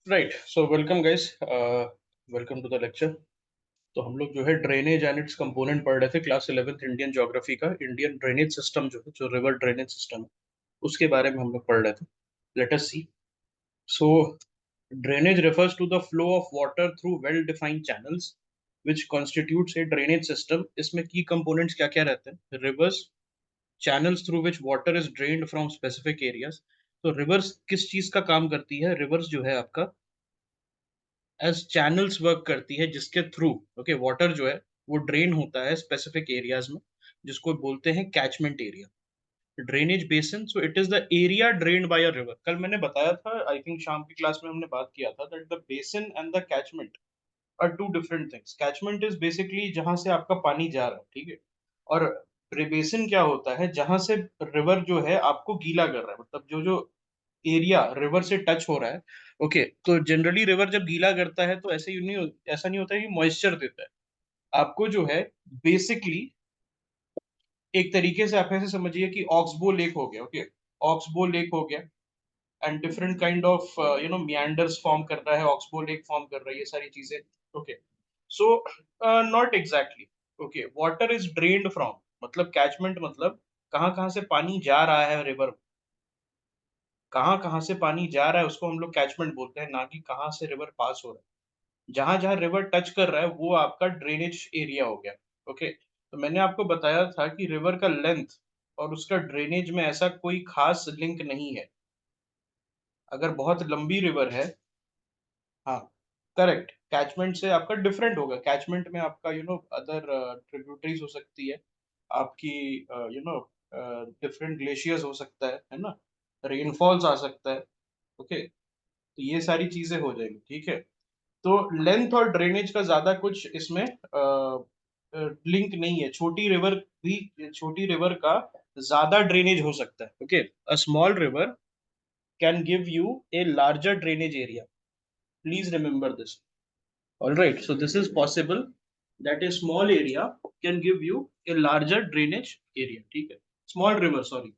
Right, so welcome guys, welcome to the lecture. तो हम लोग जो है ड्रेनेज एंड इट्स कंपोनेंट पढ़ रहे थे क्लास 11th इंडियन ज्योग्राफी का। इंडियन ड्रेनेज सिस्टम जो है, जो रिवर ड्रेनेज सिस्टम है, उसके बारे में हम लोग पढ़ रहे थे। Let us see. So drainage refers to the flow of water through well defined channels which constitutes a drainage system। इसमें की कंपोनेंट्स क्या क्या रहते हैं? Reverse, channels through which water is drained from specific areas। तो reverse किस चीज का काम करती है? रिवर्स जो है आपका एज चैनल्स वर्क करती है, जिसके थ्रू ओके वाटर जो है वो ड्रेन होता है स्पेसिफिक एरियाज में, जिसको बोलते हैं catchment area. Drainage basin, so it is the area drained by a river. कल मैंने बताया था, आई थिंक शाम की क्लास में हमने बात किया था, that the basin and the catchment are two different things. Catchment is basically जहां से आपका पानी जा रहा है, ठीक है। और बेसिन क्या होता है? जहां से रिवर जो है आपको गीला कर रहा है, मतलब जो जो एरिया रिवर से टच हो रहा है। ओके, तो जनरली रिवर जब गीला करता है तो ऐसा नहीं होता है कि मॉइस्चर देता है आपको जो है। बेसिकली एक तरीके से आप ऐसे समझिए कि ऑक्सबो लेक हो गया। ओके, ऑक्सबो लेक हो गया and different kind of मियांडर्स form कर रहा है, ऑक्सबो लेक फॉर्म कर रहा है, ये सारी चीजें। Okay, so not exactly. Okay, water is drained from, मतलब कैचमेंट मतलब कहाँ कहाँ से पानी जा रहा है रिवर, कहाँ कहाँ से पानी जा रहा है उसको हम लोग कैचमेंट बोलते हैं, ना कि कहाँ से रिवर पास हो रहा है। जहां जहां रिवर टच कर रहा है वो आपका ड्रेनेज एरिया हो गया। ओके, तो मैंने आपको बताया था कि रिवर का लेंथ और उसका ड्रेनेज में ऐसा कोई खास लिंक नहीं है। अगर बहुत लंबी रिवर है, हाँ, करेक्ट, कैचमेंट से आपका डिफरेंट होगा। कैचमेंट में आपका अदर ट्रिब्यूटरीज हो सकती है आपकी, डिफरेंट ग्लेशियर्स हो सकता है ना, रेनफॉल्स आ सकता है। ओके, तो ये सारी चीजें हो जाएंगी, ठीक है। तो लेंथ और ड्रेनेज का ज्यादा कुछ इसमें लिंक नहीं है। छोटी रिवर का ज्यादा ड्रेनेज हो सकता है। Okay, a small river can give you a larger drainage area. Please remember this. All right, so this is possible that a small area can give you a larger drainage area, ठीक है। Small river, sorry.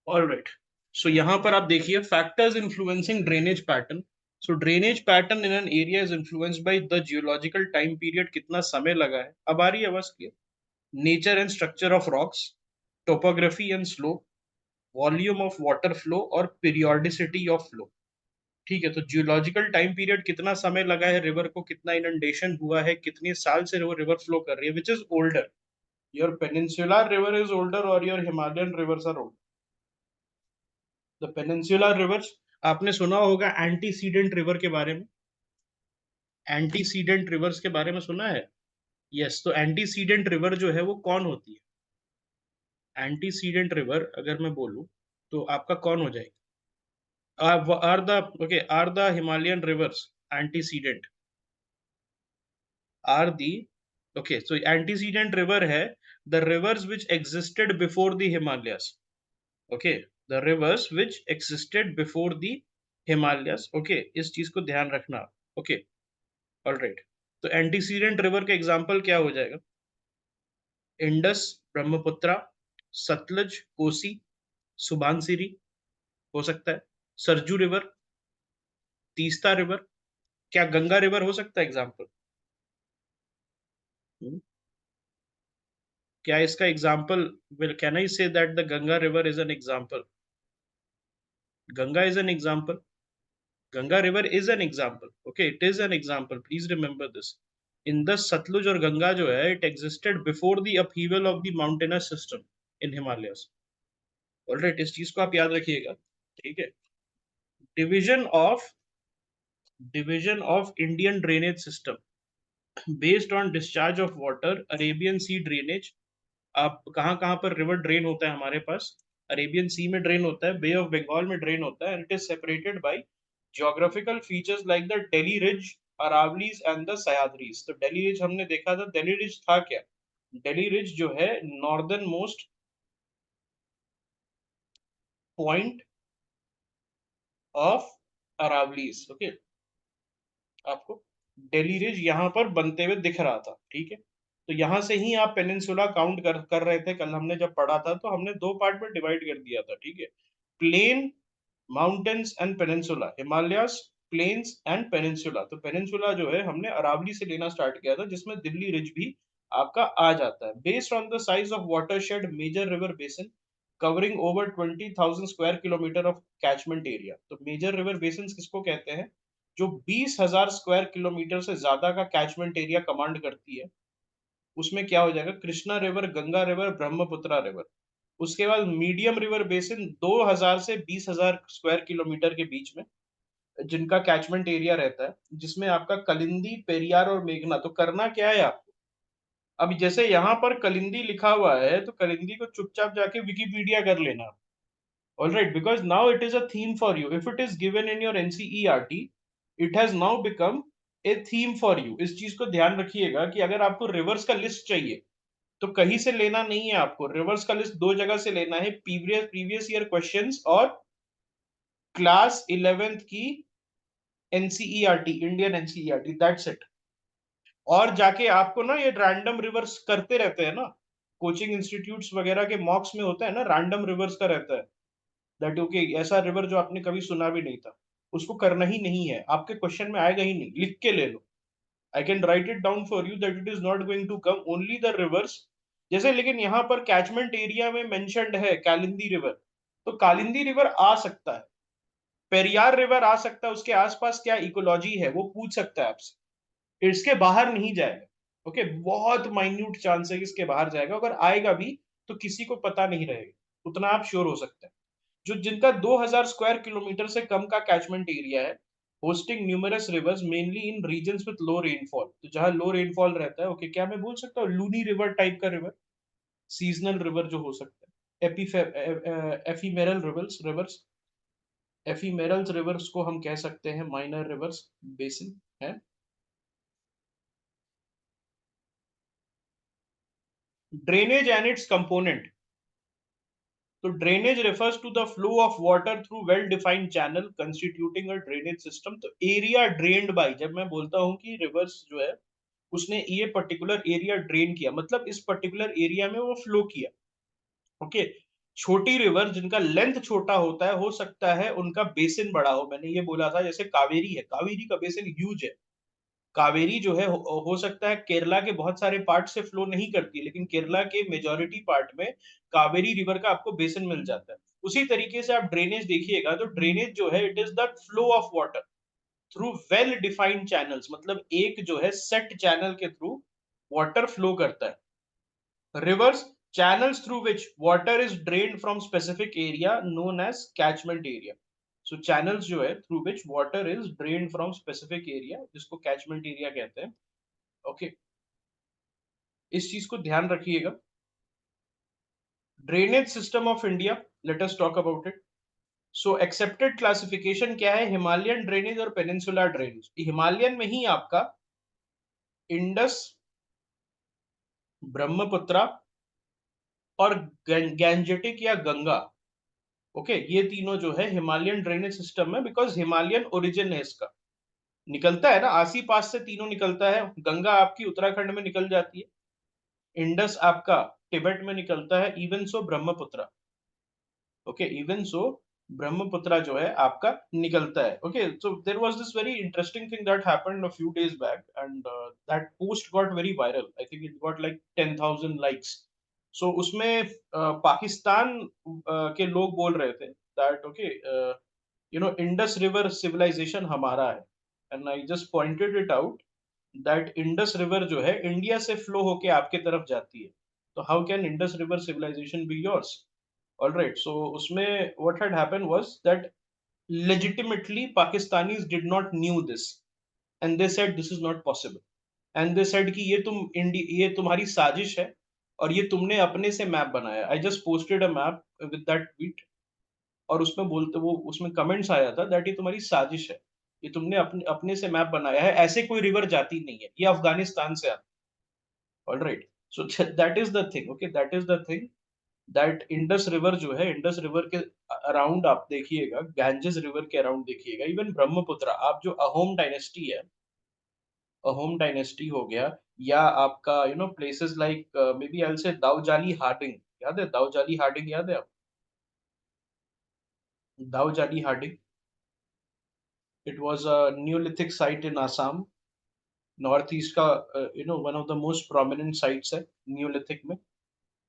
All right, so यहाँ पर आप देखिए factors influencing drainage pattern. So drainage pattern in an area is influenced by the geological time period, कितना समय लगा है। अब आ रही है बस clear. Nature and structure of rocks, topography and slope, volume of water flow और पीरियोडिसिटी ऑफ फ्लो। ठीक है, तो जियोलॉजिकल टाइम पीरियड, कितना समय लगा है रिवर को, कितना इनंडेशन हुआ है, कितने साल से वो रिवर फ्लो कर रही है, which is older, your peninsular river is older और your Himalayan rivers are older. The peninsular rivers, आपने सुना होगा एंटीसीडेंट रिवर के बारे में। एंटीसीडेंट रिवर्स के बारे में सुना है? यस, तो एंटीसीडेंट रिवर जो है वो कौन होती है? एंटीसीडेंट रिवर अगर मैं बोलूं तो आपका कौन हो जाएगा? Are the Himalayan rivers antecedent? Are the, okay, so antecedent river है the rivers which existed before the Himalayas. Okay, the rivers which existed before the Himalayas. Okay, इस चीज को ध्यान रखना। ओके, ऑल राइट, तो एंटीसीडेंट रिवर का example क्या हो जाएगा? इंडस, ब्रह्मपुत्रा, सतलज, कोसी, सुबानसिरी हो सकता है, सरजू रिवर, तीस्ता रिवर, क्या गंगा रिवर हो सकता है एग्जाम्पल? क्या इसका example, will can I say that the Ganga river is an example? Ganga is an example, Ganga river is an example. Okay, it is an example, please remember this. In the Sutlej और गंगा जो है, it existed before the upheaval of the mountainous system in Himalayas. Alright, इस चीज को आप याद रखिएगा, ठीक है। Division of division of Indian drainage system based on discharge of water, Arabian Sea drainage. आप कहाँ कहाँ पर रिवर ड्रेन होता है हमारे पास? अरेबियन सी में ड्रेन होता है, बे ऑफ बंगाल में ड्रेन होता है, and it is separated by geographical features like the Delhi Ridge, Aravallis and the Sahyadris। तो दिल्ली रिज हमने देखा था, दिल्ली रिज था क्या? दिल्ली रिज जो है northern most point of Aravallis. Okay, आपको दिल्ली रिज यहाँ पर बनते हुए दिख रहा था, ठीक है। तो यहाँ से ही आप पेनिनसुला काउंट कर कर रहे थे। कल हमने जब पढ़ा था तो हमने दो पार्ट में डिवाइड कर दिया था, ठीक है। Plain, mountains and peninsula, Himalayas, plains and peninsula. तो पेनिनसुला जो है हमने अरावली से लेना स्टार्ट किया था, जिसमें दिल्ली रिज भी आपका आ जाता है। Based on the size of watershed major river basin covering over 20,000 square kilometre of catchment area. तो मेजर रिवर बेसिन किसको कहते हैं? जो 20,000 स्क्वायर किलोमीटर से ज्यादा का कैचमेंट एरिया कमांड करती है। उसमें क्या हो जाएगा? Krishna river, Ganga river, Brahmaputra river. उसके बाद मीडियम रिवर बेसिन 2,000 से 20,000 स्क्वायर किलोमीटर के बीच में, जिनका कैचमेंट एरिया रहता है, जिसमें आपका कलिंदी, पेरियार और मेघना। तो करना क्या है आपको? अब जैसे यहाँ पर कलिंदी लिखा हुआ है, तो कलिंदी को चुपचाप जाके विकिपीडिया कर लेना। Alright, because now it is a theme for you. If it is given in your NCERT, it has now become a theme for you. इस चीज को ध्यान रखिएगा कि अगर आपको रिवर्स का लिस्ट चाहिए, तो कहीं से लेना नहीं है आपको। रिवर्स का लिस्ट दो जगह से लेना है, प्रीवियस ईयर क्वेश्चंस और क्लास 11th की NCERT, Indian NCERT, that's it. और जाके आपको ना ये रैंडम रिवर्स करते रहते हैं ना, कोचिंग इंस्टीट्यूट्स वगैरह के मॉक्स में होता है ना, रैंडम रिवर्स का रहता है, दैट ओके ऐसा रिवर जो आपने कभी सुना भी नहीं था, उसको करना ही नहीं है। आपके क्वेश्चन में आएगा ही नहीं, लिख के ले लो। I can write it down for you that it is not going to come, only the rivers. जैसे लेकिन यहाँ पर कैचमेंट एरिया में मेंशन्ड है कालिंदी रिवर, तो कालिंदी रिवर आ सकता है, पेरियार रिवर आ सकता है, उसके आसपास क्या इकोलॉजी है वो पूछ सकता है आपसे। इसके बाहर नहीं जाएगा। ओके, बहुत माइन्यूट चांस है कि इसके बाहर जाएगा, अगर आएगा भी तो किसी को पता नहीं रहेगा, उतना आप श्योर हो सकते हैं। जो जिनका 2,000 स्क्वायर किलोमीटर से कम का कैचमेंट एरिया है, hosting numerous rivers mainly in regions with low rainfall. तो जहां लो रेनफॉल रहता है, ओके, क्या मैं बोल सकता हूँ लूनी रिवर टाइप का रिवर, सीजनल रिवर जो हो सकता है, एफीमेरल रिवर्स, एफीमेरल्स रिवर्स को हम कह सकते हैं माइनर रिवर्स बेसिन है। Drainage and it's component. तो drainage refers to the flow of water through well defined channel constituting a drainage system। तो एरिया ड्रेन्ड बाय, जब मैं बोलता हूं कि रिवर्स जो है उसने ये पर्टिकुलर एरिया ड्रेन किया, मतलब इस पर्टिकुलर एरिया में वो फ्लो किया। ओके, छोटी रिवर जिनका लेंथ छोटा होता है, हो सकता है उनका बेसिन बड़ा हो। मैंने ये बोला था, जैसे कावेरी है, कावेरी का बेसिन ह्यूज है। कावेरी जो है हो सकता है केरला के बहुत सारे पार्ट से फ्लो नहीं करती है, लेकिन केरला के मेजॉरिटी पार्ट में कावेरी रिवर का आपको बेसिन मिल जाता है। उसी तरीके से आप ड्रेनेज देखिएगा, तो ड्रेनेज जो है it is the flow of water through well defined channels, मतलब एक जो है सेट चैनल के थ्रू वाटर फ्लो करता है। Reverse, channels through which water is drained from specific area known as catchment area। so channels जो है through which water is drained from specific area, जिसको catchment area कहते हैं। Okay, इस चीज को ध्यान रखिएगा। Drainage system of India, let us talk about it. So accepted classification क्या है? हिमालयन ड्रेनेज और पेनिनसुलर ड्रेनेज। हिमालयन में ही आपका इंडस, ब्रह्मपुत्रा और गैंजेटिक या गंगा, ओके, ये तीनों जो है हिमालयन ड्रेनेज सिस्टम में, बिकॉज हिमालयन ओरिजिन है इसका। निकलता है ना आसी पास से, तीनों निकलता है। गंगा आपकी उत्तराखंड में निकल जाती है, इंडस आपका तिब्बत में निकलता है, even so Brahmaputra, okay, even so Brahmaputra जो है आपका निकलता है। Okay, so there was this very interesting thing that happened a few days back, and that post got very viral. I think it got like 10,000 likes. So उसमें पाकिस्तान के लोग बोल रहे थे that okay, Indus river civilization हमारा है, and I just pointed it out that Indus river जो है इंडिया से फ्लो होके आपके तरफ जाती है, तो how can Indus river civilization be yours? All right, so उसमें what had happened was that legitimately Pakistanis did not knew this, and they said this is not possible, and they said कि ये तुम्हारी साजिश है, और ये तुमने अपने से मैप बनाया। I just posted a map with that tweet, और उसमें बोलते वो उसमें कमेंट्स आया था दैट ये तुम्हारी साजिश है, ये तुमने अपने अपने से मैप बनाया है, ऐसे कोई रिवर जाती नहीं है, ये अफगानिस्तान से आती है। Alright, so that is the thing, okay, that is the thing, that Indus river जो है, इंडस रिवर के अराउंड आप देखिएगा, गैंजेस रिवर के अराउंड देखिएगा, इवन ब्रह्मपुत्र, आप जो अहोम डायनेस्टी है, अहोम डायनेस्टी हो गया, या आपका places like may be I will say Daojali Hading, याद है दाऊजाली हार्डिंग, याद है? Daojali Hading. It was a Neolithic site in Assam. North east का one of the most prominent sites है न्यूलिथिक में.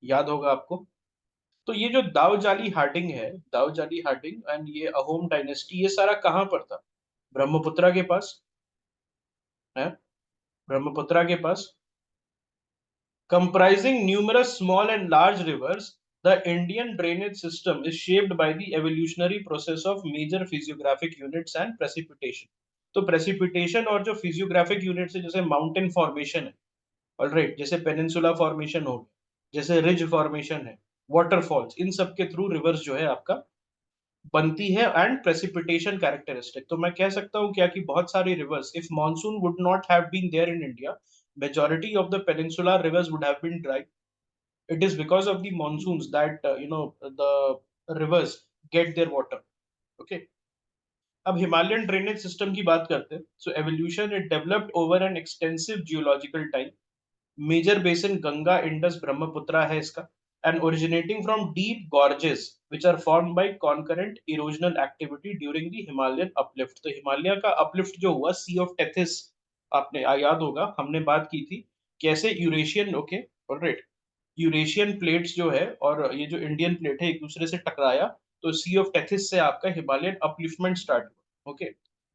याद होगा आपको. तो ये जो दाऊजाली हार्डिंग है, दाऊजाली हार्डिंग एंड ये अहोम डायनेस्टी, ये सारा कहाँ पर था? ब्रह्मपुत्रा के पास है. ब्रह्मपुत्रा के पास. Comprising numerous small and large rivers, the Indian drainage system is shaped by the evolutionary process of major physiographic units and precipitation. तो precipitation और जो physiographic units है, जैसे mountain formation है, ऑलराइट, जैसे पेनिनसुला फॉर्मेशन हो, जैसे रिज फॉर्मेशन है, वाटरफॉल्स, इन सब के थ्रू रिवर्स जो है आपका बनती है, एंड प्रेसिपिटेशन कैरेक्टरिस्टिक. तो मैं कह सकता हूँ क्या कि बहुत सारी rivers, if monsoon would not have been there in India, majority of the peninsular rivers would have been dry. It is because of the monsoons that the rivers get their water. Okay. अब Himalayan drainage system की बात करते हैं. So evolution it developed over an extensive geological time. Major basin Ganga Indus Brahmaputra है इसका, and originating from deep gorges which are formed by concurrent erosional activity during the Himalayan uplift. तो हिमालय का uplift जो हुआ, सी ऑफ टेथिस, आपने याद होगा हमने बात की थी कैसे Eurasian, okay, alright, Eurasian plates जो है और ये जो इंडियन प्लेट है एक दूसरे से टकराया, तो सी ऑफ टेथिस से आपका हिमालयन अपलिफ्टमेंट स्टार्ट हुआ. ओके.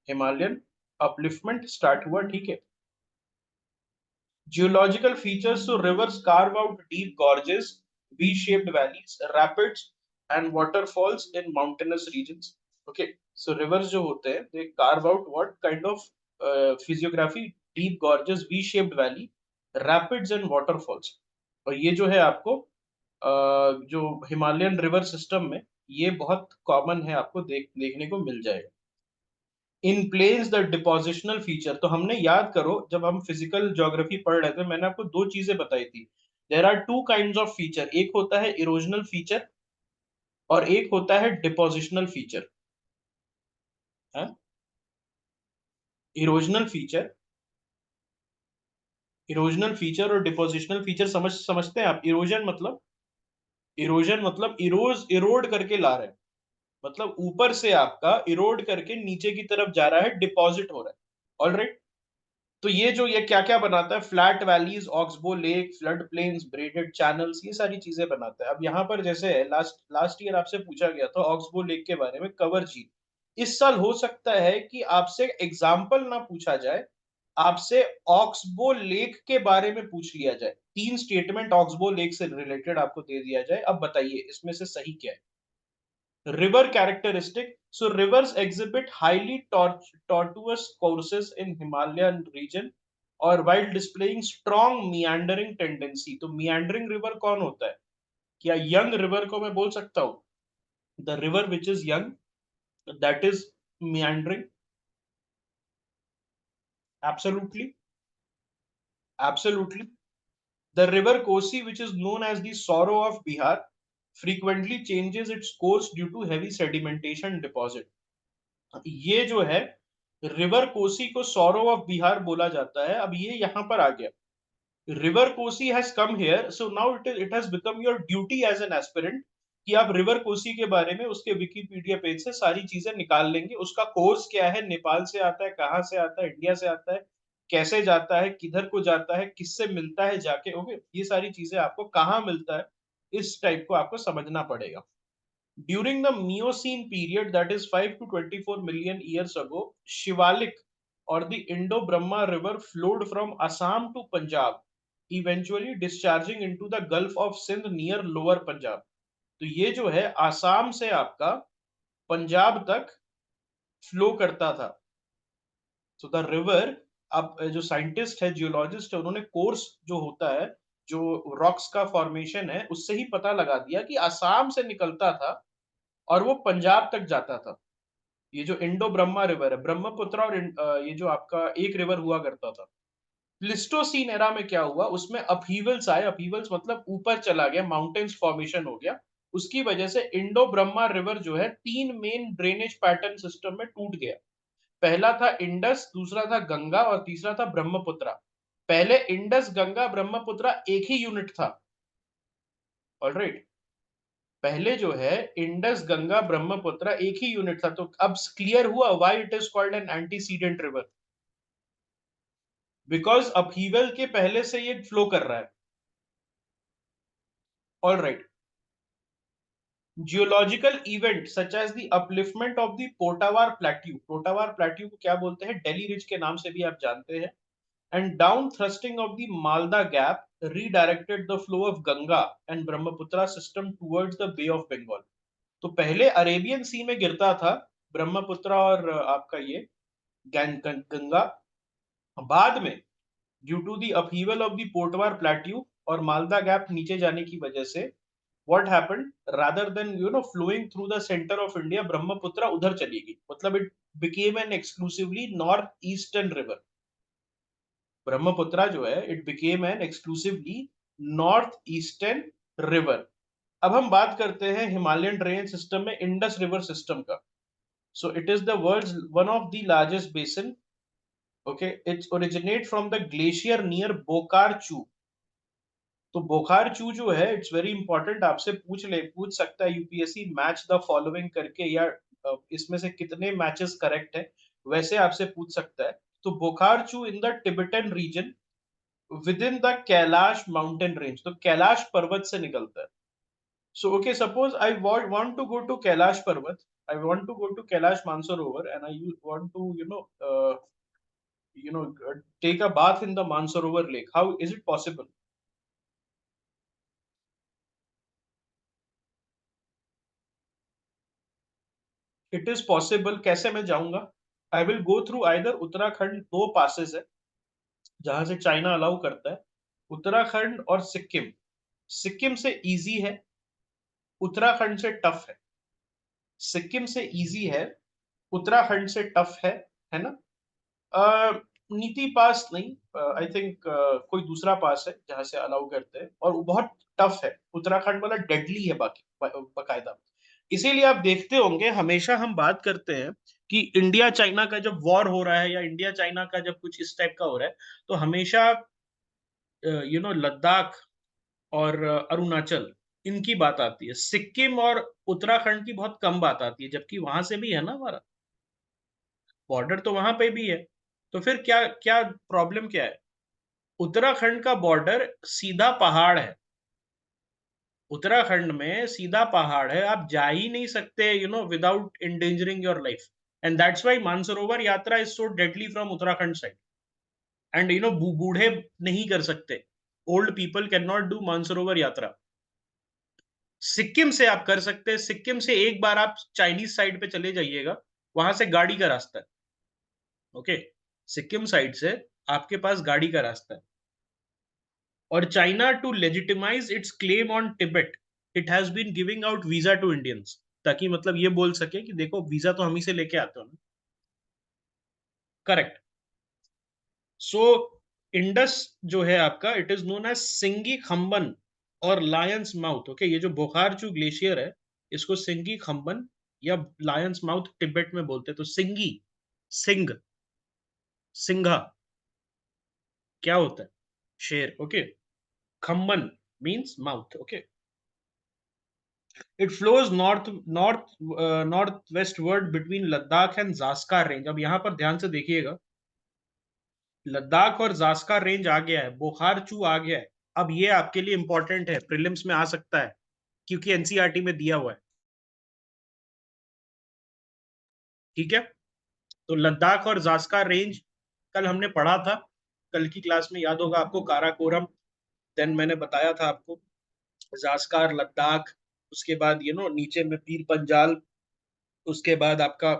हिमालयन अपलिफ्टमेंट स्टार्ट हुआ. ठीक है. Geological features, so rivers carve out deep gorges, V-shaped valleys, rapids, and waterfalls in mountainous regions. Okay, so rivers जो होते हैं, they carve out what kind of physiography? Deep gorges, V-shaped valley, rapids and waterfalls. और ये जो है आपको जो Himalayan river system में ये बहुत कॉमन है, आपको देखने को मिल जाएगा. इन प्लेन्स द डिपोजिशनल फीचर, तो हमने याद करो जब हम फिजिकल ज्योग्राफी पढ़ रहे थे, मैंने आपको दो चीजें बताई थी. There are two kinds of feature, एक होता है इरोजनल फीचर और एक होता है depositional feature. Erosional feature, erosional feature और डिपोजिशनल फीचर समझते हैं आप? इरोजन मतलब इरोड करके ला रहे हैं, मतलब ऊपर से आपका इरोड करके नीचे की तरफ जा रहा है, डिपॉजिट हो रहा है. ऑलराइट. तो ये जो ये क्या क्या बनाता है? Flat valleys, oxbow lake, flood plains, braided channels, ये सारी चीजें बनाता है. अब यहाँ पर जैसे लास्ट लास्ट ईयर आपसे पूछा गया था ऑक्सबो लेक के बारे में, कवर झील. इस साल हो सकता है कि आपसे एग्जाम्पल ना पूछा जाए, आपसे ऑक्सबो लेक के बारे में पूछ लिया जाए. 3 स्टेटमेंट ऑक्सबो लेक से रिलेटेड आपको दे दिया जाए, अब बताइए इसमें से सही क्या है? River characteristic. So rivers exhibit highly tortuous courses in Himalayan region और while displaying strong meandering tendency. तो meandering river कौन होता है? क्या young river को मैं बोल सकता हूँ? The river which is young, that is meandering. Absolutely, absolutely. The river Kosi, which is known as the sorrow of Bihar, frequently changes its course due to heavy sedimentation deposit. ये जो है river Kosi को sorrow of Bihar बोला जाता है. अब ये यहां पर आ गया, river Kosi has come here, so now it has become your duty as an aspirant कि आप रिवर कोसी के बारे में उसके विकिपीडिया पेज से सारी चीजें निकाल लेंगे. उसका कोर्स क्या है, नेपाल से आता है, कहाँ से आता है, इंडिया से आता है, कैसे जाता है, किधर को जाता है, किससे मिलता है जाके. ओके, ये सारी चीजें आपको कहाँ मिलता है, इस टाइप को आपको समझना पड़ेगा. During the Miocene period, that is 5 to 24 million years ago, Shivalik or the Indo-Brahma river flowed from Assam to Punjab, eventually discharging into the Gulf of Sindh near Lower Punjab. तो ये जो है आसाम से आपका पंजाब तक फ्लो करता था. So the river, अब जो साइंटिस्ट है, जियोलॉजिस्ट है, उन्होंने कोर्स जो होता है, जो रॉक्स का फॉर्मेशन है, उससे ही पता लगा दिया कि आसाम से निकलता था और वो पंजाब तक जाता था. ये जो इंडो ब्रह्मा रिवर है, ब्रह्मपुत्र और ये जो आपका एक रिवर हुआ करता था. प्लिस्टोसीन एरा में क्या हुआ, उसमें अपहीवल्स आए. अपहीवल्स मतलब ऊपर चला गया, माउंटेन्स फॉर्मेशन हो गया. उसकी वजह से इंडो ब्रह्मा रिवर जो है 3 मेन ड्रेनेज पैटर्न सिस्टम में टूट गया. पहला था इंडस, दूसरा था गंगा और तीसरा था ब्रह्मपुत्र. पहले इंडस गंगा ब्रह्मपुत्र एक ही यूनिट था. ऑलराइट. पहले जो है इंडस गंगा ब्रह्मपुत्र एक ही यूनिट था, तो अब क्लियर हुआ why it is called an antecedent river, because upheaval के पहले से ये फ्लो कर रहा है। All right. Geological event such as the upliftment of the Potwar plateau को क्या बोलते हैं, डेली रिज के नाम से भी आप जानते हैं, and down thrusting of the Malda Gap redirected the flow of Ganga and Brahmaputra system towards the Bay of Bengal। तो पहले अरेबियन सी में गिरता था ब्रह्मपुत्र और आपका ये गंगा, बाद में due to the upheaval of the Potwar plateau और मालदा गैप नीचे जाने की वजह से what happened, rather than flowing through the centre of India, Brahmaputra उधर चली गई, मतलब it became an exclusively north eastern river. Brahmaputra जो है it became an exclusively north eastern river. अब हम बात करते हैं हिमालयन ड्रेनेज सिस्टम में इंडस रिवर सिस्टम का। So it is the world's one of the largest basin. Okay, it's originate from the glacier near Bokharchu. तो बोकारचू जो है इट्स वेरी इंपॉर्टेंट, आपसे पूछ सकता है यूपीएससी, मैच द फॉलोइंग करके, या इसमें से कितने मैचेस करेक्ट है, वैसे आपसे पूछ सकता है। तो Bokharchu in the Tibetan region within the Kailash mountain range, तो कैलाश पर्वत से निकलता है। So okay, suppose I want to go to Kailash Parvat, I want to go to Kailash Mansarovar and I want to take a bath in the Mansarovar lake, how is it possible? It is possible, कैसे मैं जाऊंगा? I will go through either Uttarakhand, दो passes है जहां से China allow करता है, उत्तराखंड और सिक्किम। सिक्किम से इजी है, उत्तराखंड से टफ है। सिक्किम से इजी है, उत्तराखंड से टफ है ना? नीति पास नहीं, आई थिंक कोई दूसरा पास है जहां से अलाउ करते हैं, और वो बहुत टफ है, उत्तराखंड वाला डेडली है बाकी बकायदा। इसीलिए आप देखते होंगे हमेशा हम बात करते हैं कि इंडिया चाइना का जब वॉर हो रहा है या इंडिया चाइना का जब कुछ इस टाइप का हो रहा है, तो हमेशा लद्दाख और अरुणाचल, इनकी बात आती है, सिक्किम और उत्तराखंड की बहुत कम बात आती है, जबकि वहां से भी है ना हमारा बॉर्डर, तो वहां पे भी है। तो फिर क्या क्या प्रॉब्लम क्या है? उत्तराखंड का बॉर्डर सीधा पहाड़ है, उत्तराखंड में सीधा पहाड़ है, आप जा ही नहीं सकते without endangering your life. And that's why Mansarovar yatra is so deadly from Uttarakhand side. And बूढ़े नहीं कर सकते, old people can not do Mansarovar yatra. Sikkim से आप कर सकते हैं, सिक्किम से एक बार आप चाइनीज साइड पे चले जाइएगा, वहां से गाड़ी का रास्ता है। ओके, सिक्किम साइड से आपके पास गाड़ी का रास्ता है। और China to legitimise its claim on Tibet, it has been giving out visa to Indians, ताकि मतलब ये बोल सके कि देखो वीजा तो हम ही से लेके आते हो ना। करेक्ट। सो इंडस जो है आपका, इट इज नोन एज सिंगी खम्बन और लायंस माउथ। ओके, ये जो बोखारचू ग्लेशियर है, इसको सिंगी खम्बन या लायंस माउथ तिब्बत में बोलते हैं। तो सिंगी, सिंग, सिंघा क्या होता है? शेर। Okay, Khamban means mouth. Okay, it flows northwestward between Ladakh and Zanskar range. अब यहां पर ध्यान से देखिएगा, लद्दाख और जास्कर रेंज आ गया है, बोखारचू आ गया है। अब ये आपके लिए इंपॉर्टेंट है, प्रीलिम्स में आ सकता है, क्योंकि एनसीईआरटी में दिया हुआ है। ठीक है, तो लद्दाख और जास्कर रेंज कल हमने पढ़ा था, कल की क्लास में याद होगा आपको, काराकोरम, देन मैंने बताया था आपको जास्कर, लद्दाख, उसके बाद नीचे में पीर पंजाल, उसके बाद आपका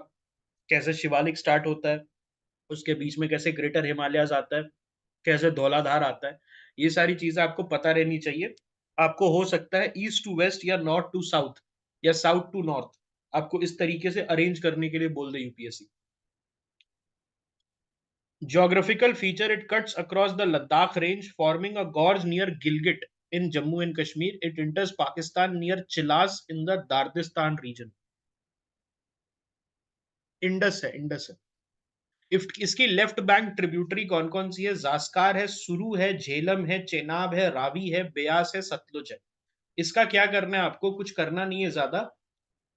कैसे शिवालिक स्टार्ट होता है, उसके बीच में कैसे ग्रेटर हिमालयाज आता है, कैसे धौलाधार आता है। ये सारी चीजें आपको पता रहनी चाहिए। आपको हो सकता है ईस्ट टू वेस्ट या नॉर्थ टू साउथ या साउथ टू नॉर्थ, आपको इस तरीके से अरेंज करने के लिए बोल दे UPSC. Geographical feature, it cuts across the Ladakh range, forming a gorge near Gilgit in Jammu and Kashmir. It enters Pakistan near Chilas in the Dardistan region. Indus है, Indus है। इफ इसकी left bank tributary कौन कौन सी है? जास्कार है, सुरु है, झेलम है, चेनाब है, रावी है, ब्यास है, सतलुज है। इसका क्या करना है आपको, कुछ करना नहीं है ज्यादा।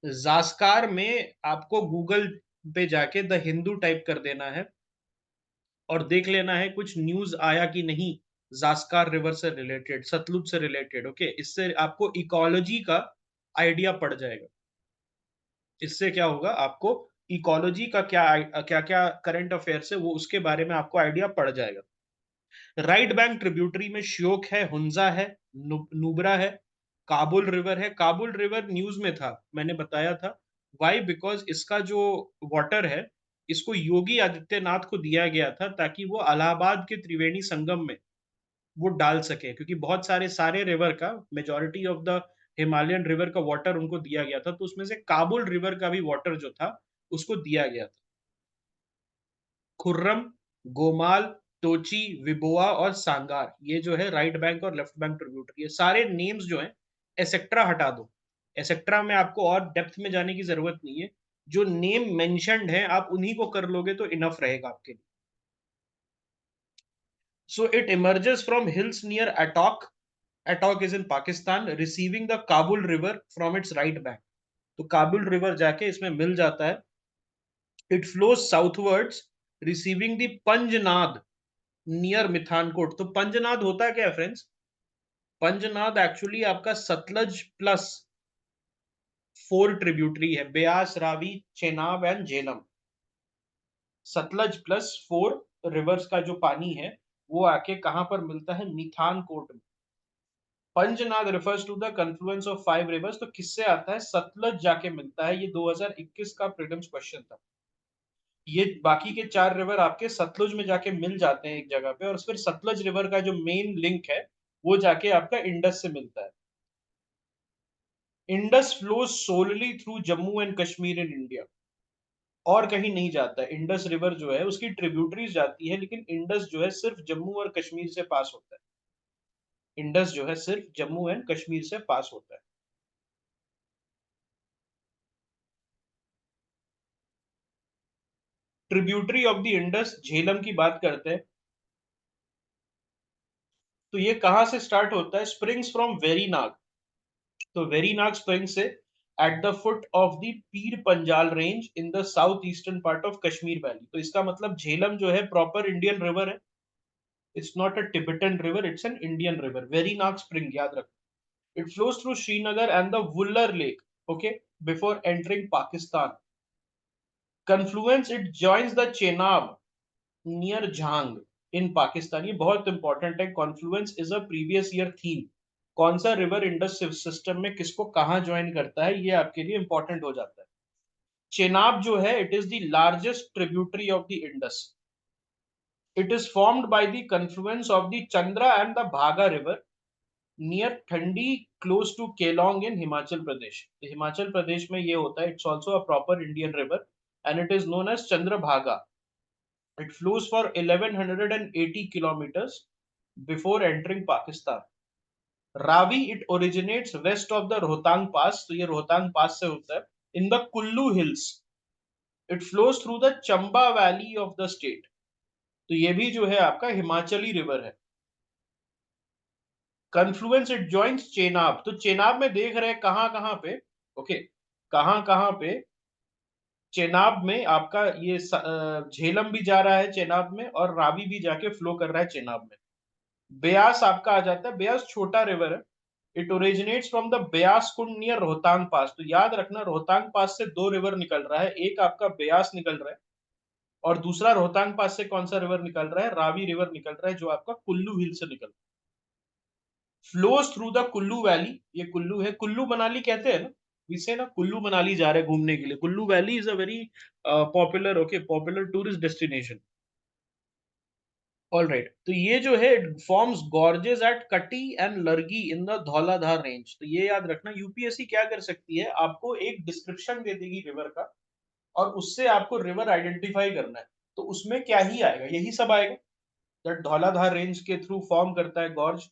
जास्कार में आपको गूगल पे जाके द हिंदू टाइप कर देना है और देख लेना है कुछ न्यूज आया कि नहीं जास्कार रिवर से रिलेटेड, सतलुज से रिलेटेड। ओके, इससे आपको इकोलॉजी का आइडिया पड़ जाएगा। इससे क्या होगा, आपको इकोलॉजी का क्या क्या क्या करंट अफेयर्स है वो उसके बारे में आपको आइडिया पड़ जाएगा। राइट बैंक ट्रिब्यूटरी में श्योक है, हुंजा है, नुब्रा है, काबुल रिवर है। काबुल रिवर न्यूज में था, मैंने बताया था। वाई? बिकॉज इसका जो वाटर है, इसको योगी आदित्यनाथ को दिया गया था ताकि वो इलाहाबाद के त्रिवेणी संगम में वो डाल सके, क्योंकि बहुत सारे सारे रिवर का majority of the Himalayan river का वाटर उनको दिया गया था, तो उसमें से काबुल रिवर का भी वाटर जो था उसको दिया गया था। खुर्रम, गोमाल, टोची, विबोआ और सांगार, ये जो है राइट बैंक और लेफ्ट बैंक ट्रिब्यूटरी, ये सारे नेम्स जो है, एसेक्ट्रा हटा दो। एसेक्ट्रा में आपको और डेप्थ में जाने की जरूरत नहीं है, जो नेम मेंशन्ड है आप उन्हीं को कर लोगे तो इनफ रहेगा आपके लिए। So it emerges from hills near Attock, Attock is in Pakistan, receiving the Kabul river from its right bank. तो काबुल रिवर जाके इसमें मिल जाता है। It flows southwards, receiving the Panjnad near Mithankot. तो पंजनाद होता क्या है फ्रेंड्स? पंजनाद एक्चुअली आपका सतलज प्लस 4 ट्रिब्यूटरी है, Beas, Ravi, Chenab and Jhelum. Sutlej plus 4 reverse का जो पानी है वो आके कहां पर मिलता है? मिथानकोट में। Panjnad refers to the confluence of 5 rivers, तो किससे आता है? सतलज जाके मिलता है। ये 2021 का प्रीलिम्स क्वेश्चन था। ये बाकी के 4 रिवर आपके सतलुज में जाके मिल जाते हैं एक जगह पे, और फिर सतलज रिवर का जो मेन लिंक है वो जाके आपका इंडस से मिलता है। Indus flows solely through Jammu and Kashmir in India, और कहीं नहीं जाता है। इंडस रिवर जो है उसकी ट्रिब्यूटरीज जाती है, लेकिन इंडस जो है सिर्फ जम्मू और कश्मीर से पास होता है। इंडस जो है सिर्फ जम्मू एंड कश्मीर से पास होता है। Tributary of the Indus, Jhelum की बात करते हैं, तो ये कहां से स्टार्ट होता है? Springs from Verinag. तो वेरीनाग स्प्रिंग से at the foot of the Pir Panjal range in the south eastern part of Kashmir valley. तो इसका मतलब झेलम जो है प्रॉपर इंडियन रिवर है। It's not a Tibetan river, it's an Indian river. Verinag spring याद रखो। It flows through Srinagar and the Wular lake, okay, before entering Pakistan. confluence it joins the chenab near Jhang in Pakistan. ये बहुत इंपॉर्टेंट है। Confluence is a previous year theme. कौन सा river Indus system में किसको कहां ज्वाइन करता है, ये आपके लिए इंपॉर्टेंट हो जाता है। चेनाब जो है it is the largest tributary of the Indus. It is formed by the confluence of the Chandra and the Bhaga river near Thandi close to Keylong in Himachal Pradesh. तो हिमाचल प्रदेश में ये होता है। It's also a proper Indian river and it is known as Chandrabhaga. It flows for 1180 kilometers before entering Pakistan. Ravi, it originates west of the Rohtang Pass, तो ये रोहतांग पास से होता है, in the Kullu Hills. It flows through the Chamba Valley of the state. तो ये भी जो है आपका हिमाचली रिवर है। Confluence it joins Chenab. तो चेनाब में देख रहे हैं कहां कहां पे, ओके, कहां कहां पे चेनाब में आपका ये झेलम भी जा रहा है चेनाब में, और रावी भी जाके फ्लो कर रहा है चेनाब में। ब्यास आपका आ जाता है। ब्यास छोटा रिवर है। It originates from the Beas Kund near Rohtang pass. तो याद रखना रोहतांग पास से 2 रिवर निकल रहा है, एक आपका ब्यास निकल रहा है और दूसरा रोहतांग पास से कौन सा रिवर निकल रहा है? रावी रिवर निकल रहा है, जो आपका कुल्लू हिल से निकल रहा है। Flows through the Kullu valley. ये कुल्लू है, कुल्लू मनाली कहते हैं ना, इसे ना कुल्लू मनाली जा रहे हैं घूमने के लिए। Kullu valley is a very popular, okay, popular tourist destination. All right, तो ये जो है forms gorges at Kati and Largi in the Dhauladhar range. तो ये याद रखना, यूपीएससी क्या कर सकती है, आपको एक डिस्क्रिप्शन दे देगी रिवर का और उससे आपको रिवर आइडेंटिफाई करना है। तो उसमें क्या ही आएगा, यही सब आएगा। दैट धौलाधार रेंज के थ्रू फॉर्म करता है gorge.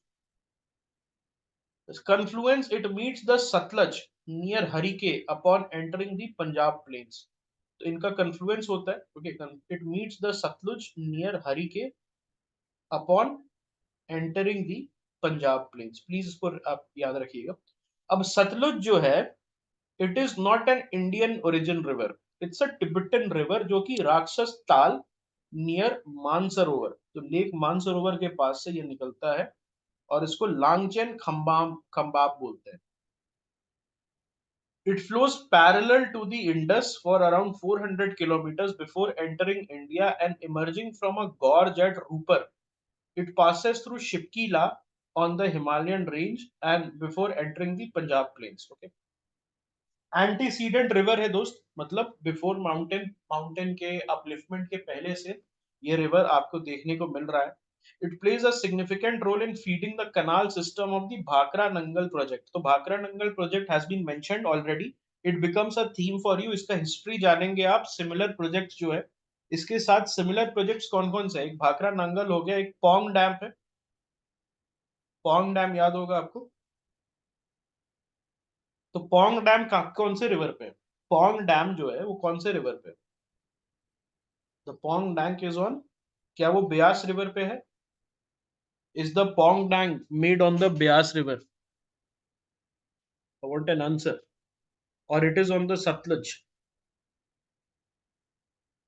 confluence it meets the Sutlej near Harike upon entering the Punjab plains. तो इनका कन्फ्लुएंस होता है, okay, it meets the Sutlej near Harike upon entering the Punjab plains. Please इसको आप याद रखिएगा। अब सतलुज जो है, it is not an Indian origin river, it's a Tibetan river जो कि राक्षस ताल नियर मानसरोवर, तो लेक मानसरोवर के पास से ये निकलता है, और इसको लांगचेन खंबाम खंबाब बोलते हैं। It flows parallel to the Indus for around 400 kilometers before entering India and emerging from a gorge at Rupar. It passes through Shipkila on the Himalayan range and before entering the Punjab plains. Okay. Antecedent river है दोस्त, मतलब before mountain mountain के upliftment के पहले से ये river आपको देखने को मिल रहा है। It plays a significant role in feeding the canal system of the Bhakra Nangal project. तो Bhakra Nangal project has been mentioned already, it becomes a theme for you. इसका हिस्ट्री जानेंगे आप, सिमिलर प्रोजेक्ट्स जो है इसके साथ, सिमिलर प्रोजेक्ट्स कौन कौन से है? एक भाखरा नंगल हो गया, एक पोंग डैम है, पोंग डैम याद होगा आपको। तो पोंग डैम कौन से रिवर पे है? पोंग डैम जो है वो कौन से रिवर पे? The Pong dam is on, क्या वो ब्यास रिवर पे है? Is the Pong dam made on the Beas river? I want an answer. और it is on the Sutlej?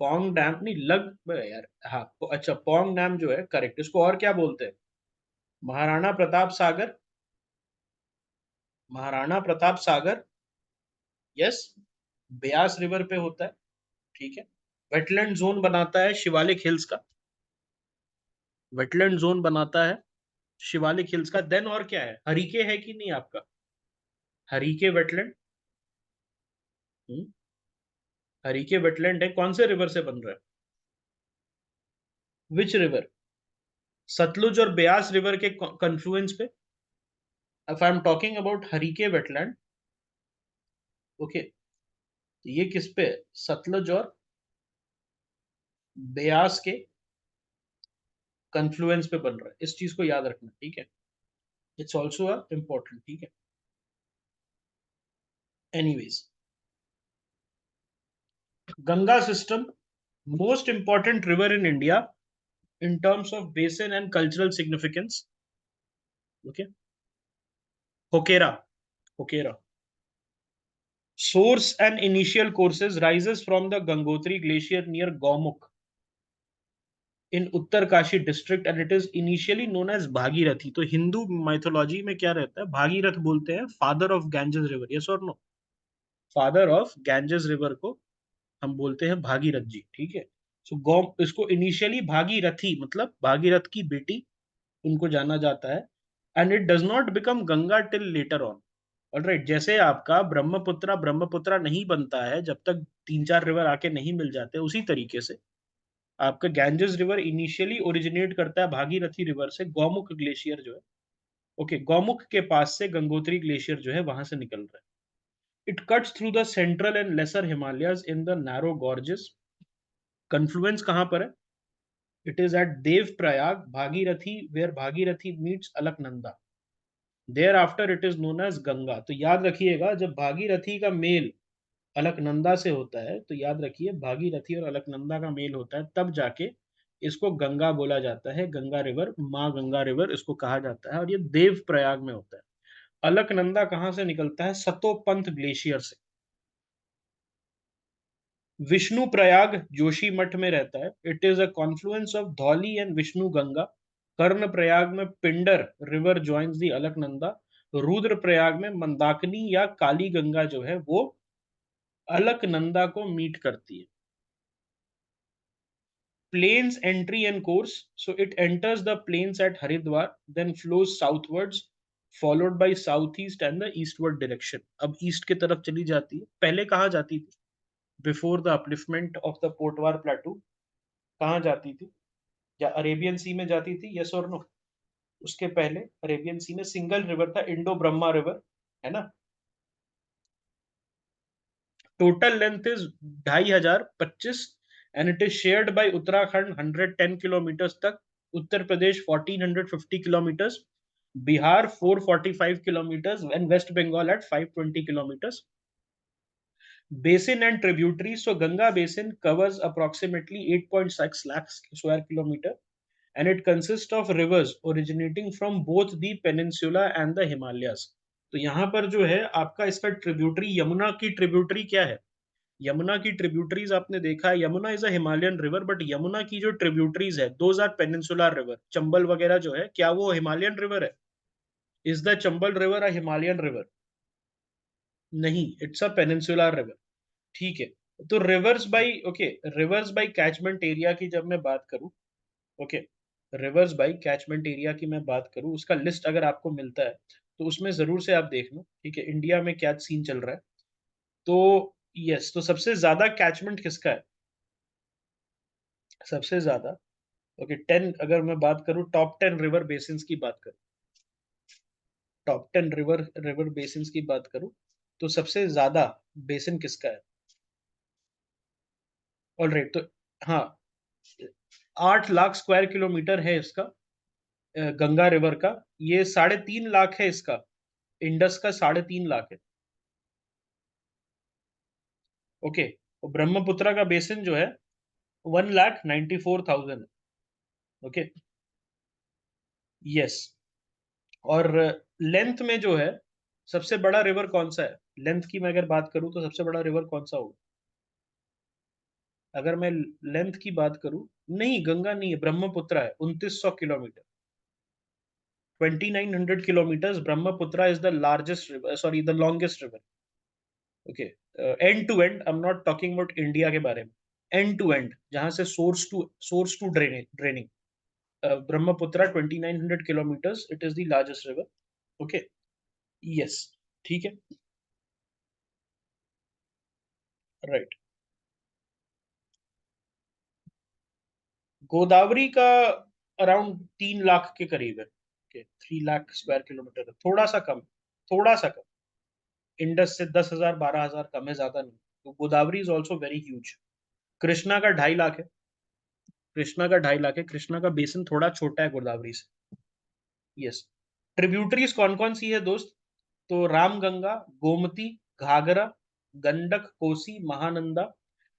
Pong dam नहीं लग यार, हाँ अच्छा, पोंग डैम जो है करेक्ट। इसको और क्या बोलते हैं? महाराणा प्रताप सागर, महाराणा प्रताप सागर, यस, ब्यास रिवर पे होता है, ठीक है। वेटलैंड जोन बनाता है शिवालिक हिल्स का, वेटलैंड जोन बनाता है शिवालिक हिल्स का। देन और क्या है? हरीके है कि नहीं आपका? हरीके वेटलैंड, हरीके वेटलैंड है, कौन से रिवर से बन रहा है? विच रिवर? सतलुज और ब्यास रिवर के कन्फ्लुएंस पे। If I am talking about Harike wetland, okay, ये किस पे है? सतलुज और ब्यास के कन्फ्लुएंस पे बन रहा है, इस चीज को याद रखना, ठीक है। इट्स ऑल्सो इम्पोर्टेंट, ठीक है। Anyways, Ganga system, most important river in India in terms of basin and cultural significance. Okay, Hokera, Hokera. Source and initial courses rises from the Gangotri Glacier near Gaumukh in Uttarkashi district and it is initially known as Bhagirathi. तो Hindu mythology में क्या रहता है? भागीरथ बोलते हैं father of Ganges river, yes और no? Father of Ganges river को हम बोलते हैं भागीरथ जी, ठीक है। सो गौ इसको इनिशियली भागीरथी मतलब भागीरथ की बेटी उनको जाना जाता है। And it does not become Ganga till later on. Alright, जैसे आपका ब्रह्मपुत्रा ब्रह्मपुत्रा नहीं बनता है जब तक तीन चार रिवर आके नहीं मिल जाते, उसी तरीके से आपका गैंजेस रिवर इनिशियली ओरिजिनेट करता है भागीरथी रिवर से, गौमुख ग्लेशियर जो है, ओके, गौमुख के पास से गंगोत्री ग्लेशियर जो है वहां से निकल रहा है। It cuts through the central and lesser Himalayas in the narrow gorges. Confluence कहां पर है? It is at Dev Prayag Bhagirathi, where Bhagirathi meets Alaknanda, there after it is known as Ganga. तो याद रखिएगा, जब भागीरथी का मेल अलकनंदा से होता है, तो याद रखिए भागीरथी और अलकनंदा का मेल होता है, तब जाके इसको गंगा बोला जाता है, गंगा रिवर, माँ गंगा रिवर इसको कहा जाता है, और ये देव प्रयाग में होता है। अलकनंदा कहाँ से निकलता है? सतोपंथ ग्लेशियर से। विष्णु प्रयाग जोशी मठ में रहता है। It is a confluence of Dhauli and Vishnu Ganga. Karnaprayag में Pindar river joins the Alaknanda. Rudraprayag में मंदाकिनी या काली गंगा जो है वो अलकनंदा को मीट करती है। Plains entry and course. So it enters the plains at Haridwar, then flows southwards, followed by southeast and the eastward direction. अब ईस्ट की तरफ चली जाती है। पहले कहाँ जाती थी? Before the upliftment of the Potwar प्लेटू कहाँ जाती थी? या अरेबियन सी में जाती थी, यस और नो? उसके पहले अरेबियन सी में सिंगल रिवर था, इंडो ब्रह्मा रिवर, है ना। Total length is 2525 and it is shared by Uttarakhand 110 kilometres तक, Uttar Pradesh 1450 kilometres, Bihar 445 kilometres and West Bengal at 520 kilometres. Basin and tributaries. So Ganga Basin covers approximately 8.6 lakhs square kilometer and it consists of rivers originating from both the peninsula and the Himalayas. तो यहाँ पर जो है आपका इसका tributary, Yamuna की tributary क्या है? यमुना की ट्रिब्यूटरीज आपने देखा है, Yamuna is a Himalayan river, but Yamuna की जो ट्रिब्यूटरीज है those are peninsular river. Chambal वगैरह जो है, क्या वो हिमालयन रिवर है? Is the Chambal river a Himalayan river? नहीं, इट्स अ पेनिनसुलर रिवर। ठीक है। तो rivers by, okay, rivers by catchment area की जब मैं बात करूं, okay, rivers by catchment area की मैं बात करूं, उसका लिस्ट अगर आपको मिलता है तो उसमें जरूर से आप देखना, ठीक है, इंडिया में क्या सीन चल रहा है। तो यस, तो सबसे ज्यादा कैचमेंट किसका है? सबसे ज्यादा, ओके, 10, अगर मैं बात करूं टॉप 10 रिवर बेसिन्स की बात करूं, टॉप 10 रिवर रिवर बेसिन्स की बात करूं, तो सबसे ज्यादा बेसिन किसका है? ऑलराइट, तो हाँ, 8 लाख स्क्वायर किलोमीटर है इसका, गंगा रिवर का। ये 3.5 लाख है इसका, इंडस का 3.5 लाख है। ओके, और ब्रह्मपुत्र का बेसिन जो है 1,94,000। Okay, yes. और लेंथ में जो है, सबसे बड़ा रिवर कौन सा है? लेंथ की मैं अगर बात करूं तो सबसे बड़ा रिवर कौन सा होगा? अगर मैं लेंथ की बात करूं, नहीं, गंगा नहीं है, ब्रह्मपुत्र है, 2,900 kilometre, 2,900 kilometre. Brahmaputra is the largest river, sorry, the longest river. Okay, end to end, I am not talking about India के बारे में, एंड टू एंड, जहां से source to draining, Brahmaputra 2,900 kilometre, it is the largest river. Okay, yes, ठीक है, right. Godavari का around 3 lakh के करीब है, okay, 3 लाख स्क्वायर किलोमीटर है, थोड़ा सा कम, थोड़ा सा कम। इंडस से 10,000 12,000 कम है, ज्यादा नहीं। तो Godavari is also very huge. Krishna का 2.5 लाख है, कृष्णा का 2.5 लाख है, कृष्णा का बेसिन थोड़ा छोटा है गोदावरी से। यस। ट्रिब्यूटरीज कौन कौन सी है दोस्त? तो Ramganga, Gomti, Ghaghara, Gandak, Kosi, Mahananda.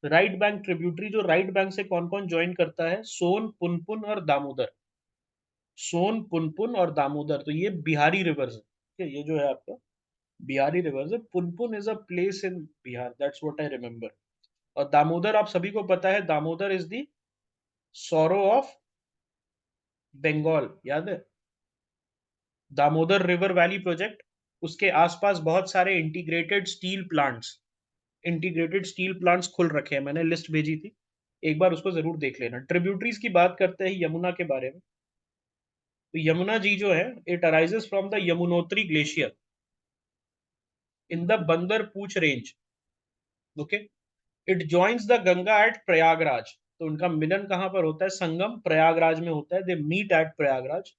Right bank tributary, जो राइट बैंक से कौन कौन ज्वाइन करता है? सोन, पुनपुन और दामोदर। सोन, पुनपुन और दामोदर, तो ये बिहारी रिवर्स है, ठीक है, ये जो है आपका बिहारी रिवर्स है। Punpun is a place in Bihar, that's what I remember. और दामोदर आप सभी को पता है, Damodar is the sorrow of Bengal, याद है? दामोदर रिवर वैली प्रोजेक्ट, उसके आसपास बहुत सारे इंटीग्रेटेड स्टील प्लांट्स खुल रखे हैं, मैंने लिस्ट भेजी थी, एक बार उसको जरूर देख लेना। ट्रिब्यूटरीज की बात करते हैं यमुना के बारे में। तो यमुना जी जो है, it arises from the Yamunotri glacier in the Bandarpunch range. Okay, it joins the Ganga at Prayagraj. तो उनका मिलन कहां पर होता है? संगम प्रयागराज में होता है, they meet at Prayagraj.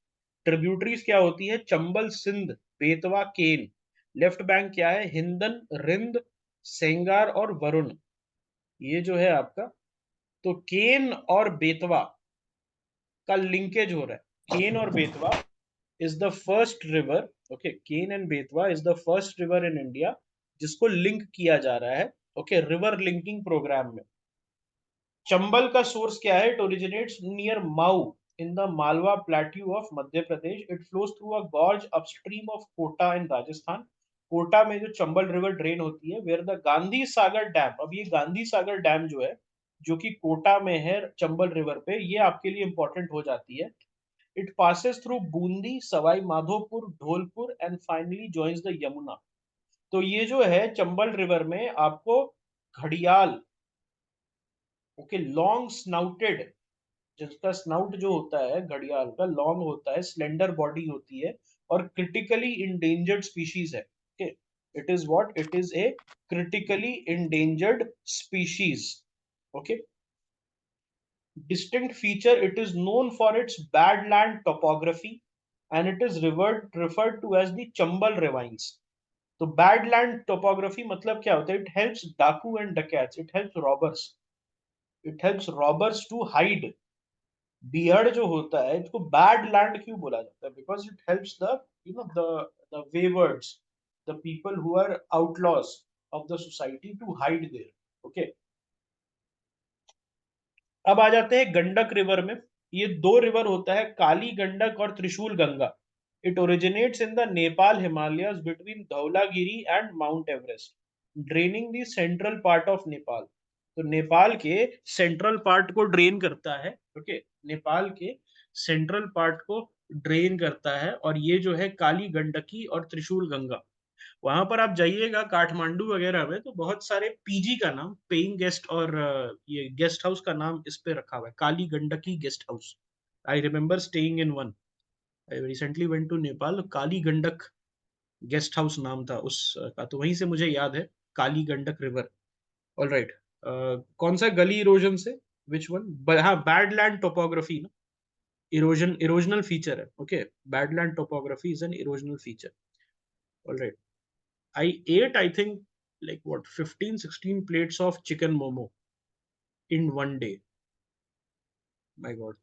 Tributaries क्या होती है? चंबल, सिंध, बेतवा, केन। लेफ्ट बैंक क्या है? हिंदन, रिंद, सेंगार और वरुण। ये जो है आपका, तो केन और बेतवा का लिंकेज हो रहा है। केन और Betwa is the first river, okay, Ken and Betwa is the first river in India जिसको लिंक किया जा रहा है, ओके, रिवर लिंकिंग प्रोग्राम में। चंबल का सोर्स क्या है? It originates near Mhow in the Malwa plateau of Madhya Pradesh. It flows through a gorge upstream of Kota in Rajasthan. Kota में जो चंबल रिवर ड्रेन होती है, where the Gandhi Sagar dam, अब ये गांधी सागर डैम जो है, जो कि कोटा में है चंबल रिवर पे, ये आपके लिए इंपॉर्टेंट हो जाती है। It passes through Bundi, Sawai Madhopur, Dholpur and finally joins the Yamuna. तो ये जो है चंबल रिवर में आपको घड़ियाल, ओके, लॉन्ग स्नाउटेड, जिसका स्नाउट जो होता है घड़ियाल का लॉन्ग होता है, स्लेंडर बॉडी होती है, और क्रिटिकली इंडेंजर्ड स्पीशीज है। Okay, it is what, it is a critically endangered species. Okay, distinct feature, it is known for its badland topography and it is referred to as the Chambal ravines. तो badland topography मतलब क्या होता है? It helps डाकू and डकैट्स, it helps robbers to hide। Beard जो होता है, इसको बैड लैंड क्यों बोला जाता है? Because it helps the, the waywards, the people who are outlaws of the society to hide there. Okay, अब आ जाते हैं गंडक रिवर में। ये दो रिवर होता है, काली गंडक और त्रिशूल Ganga. It originates in the Nepal Himalayas between Dhaulagiri and Mount Everest, draining the central part of Nepal. तो नेपाल के सेंट्रल पार्ट को ड्रेन करता है. ओके, नेपाल के सेंट्रल पार्ट को ड्रेन करता है, और ये जो है काली गंडकी और त्रिशूल गंगा. वहां पर आप जाइएगा काठमांडू वगैरह में, तो बहुत सारे पीजी का नाम, पेइंग गेस्ट, और ये गेस्ट हाउस का नाम इस पे रखा हुआ है, Kali Gandaki guest house. I remember staying in one. I recently went to Nepal. Kali Gandak guest house नाम था उस का, तो वहीं से मुझे याद है काली गंडक रिवर. All right. कौन सा गली इरोजन से, विच वन? हाँ, बैडलैंड टोपोग्राफी ना, इरोजन इरोजनल फीचर है. Okay, badland topography is an erosional feature. All right. I ate, I think, like what, 15, 16 plates of chicken momo in one day. My God.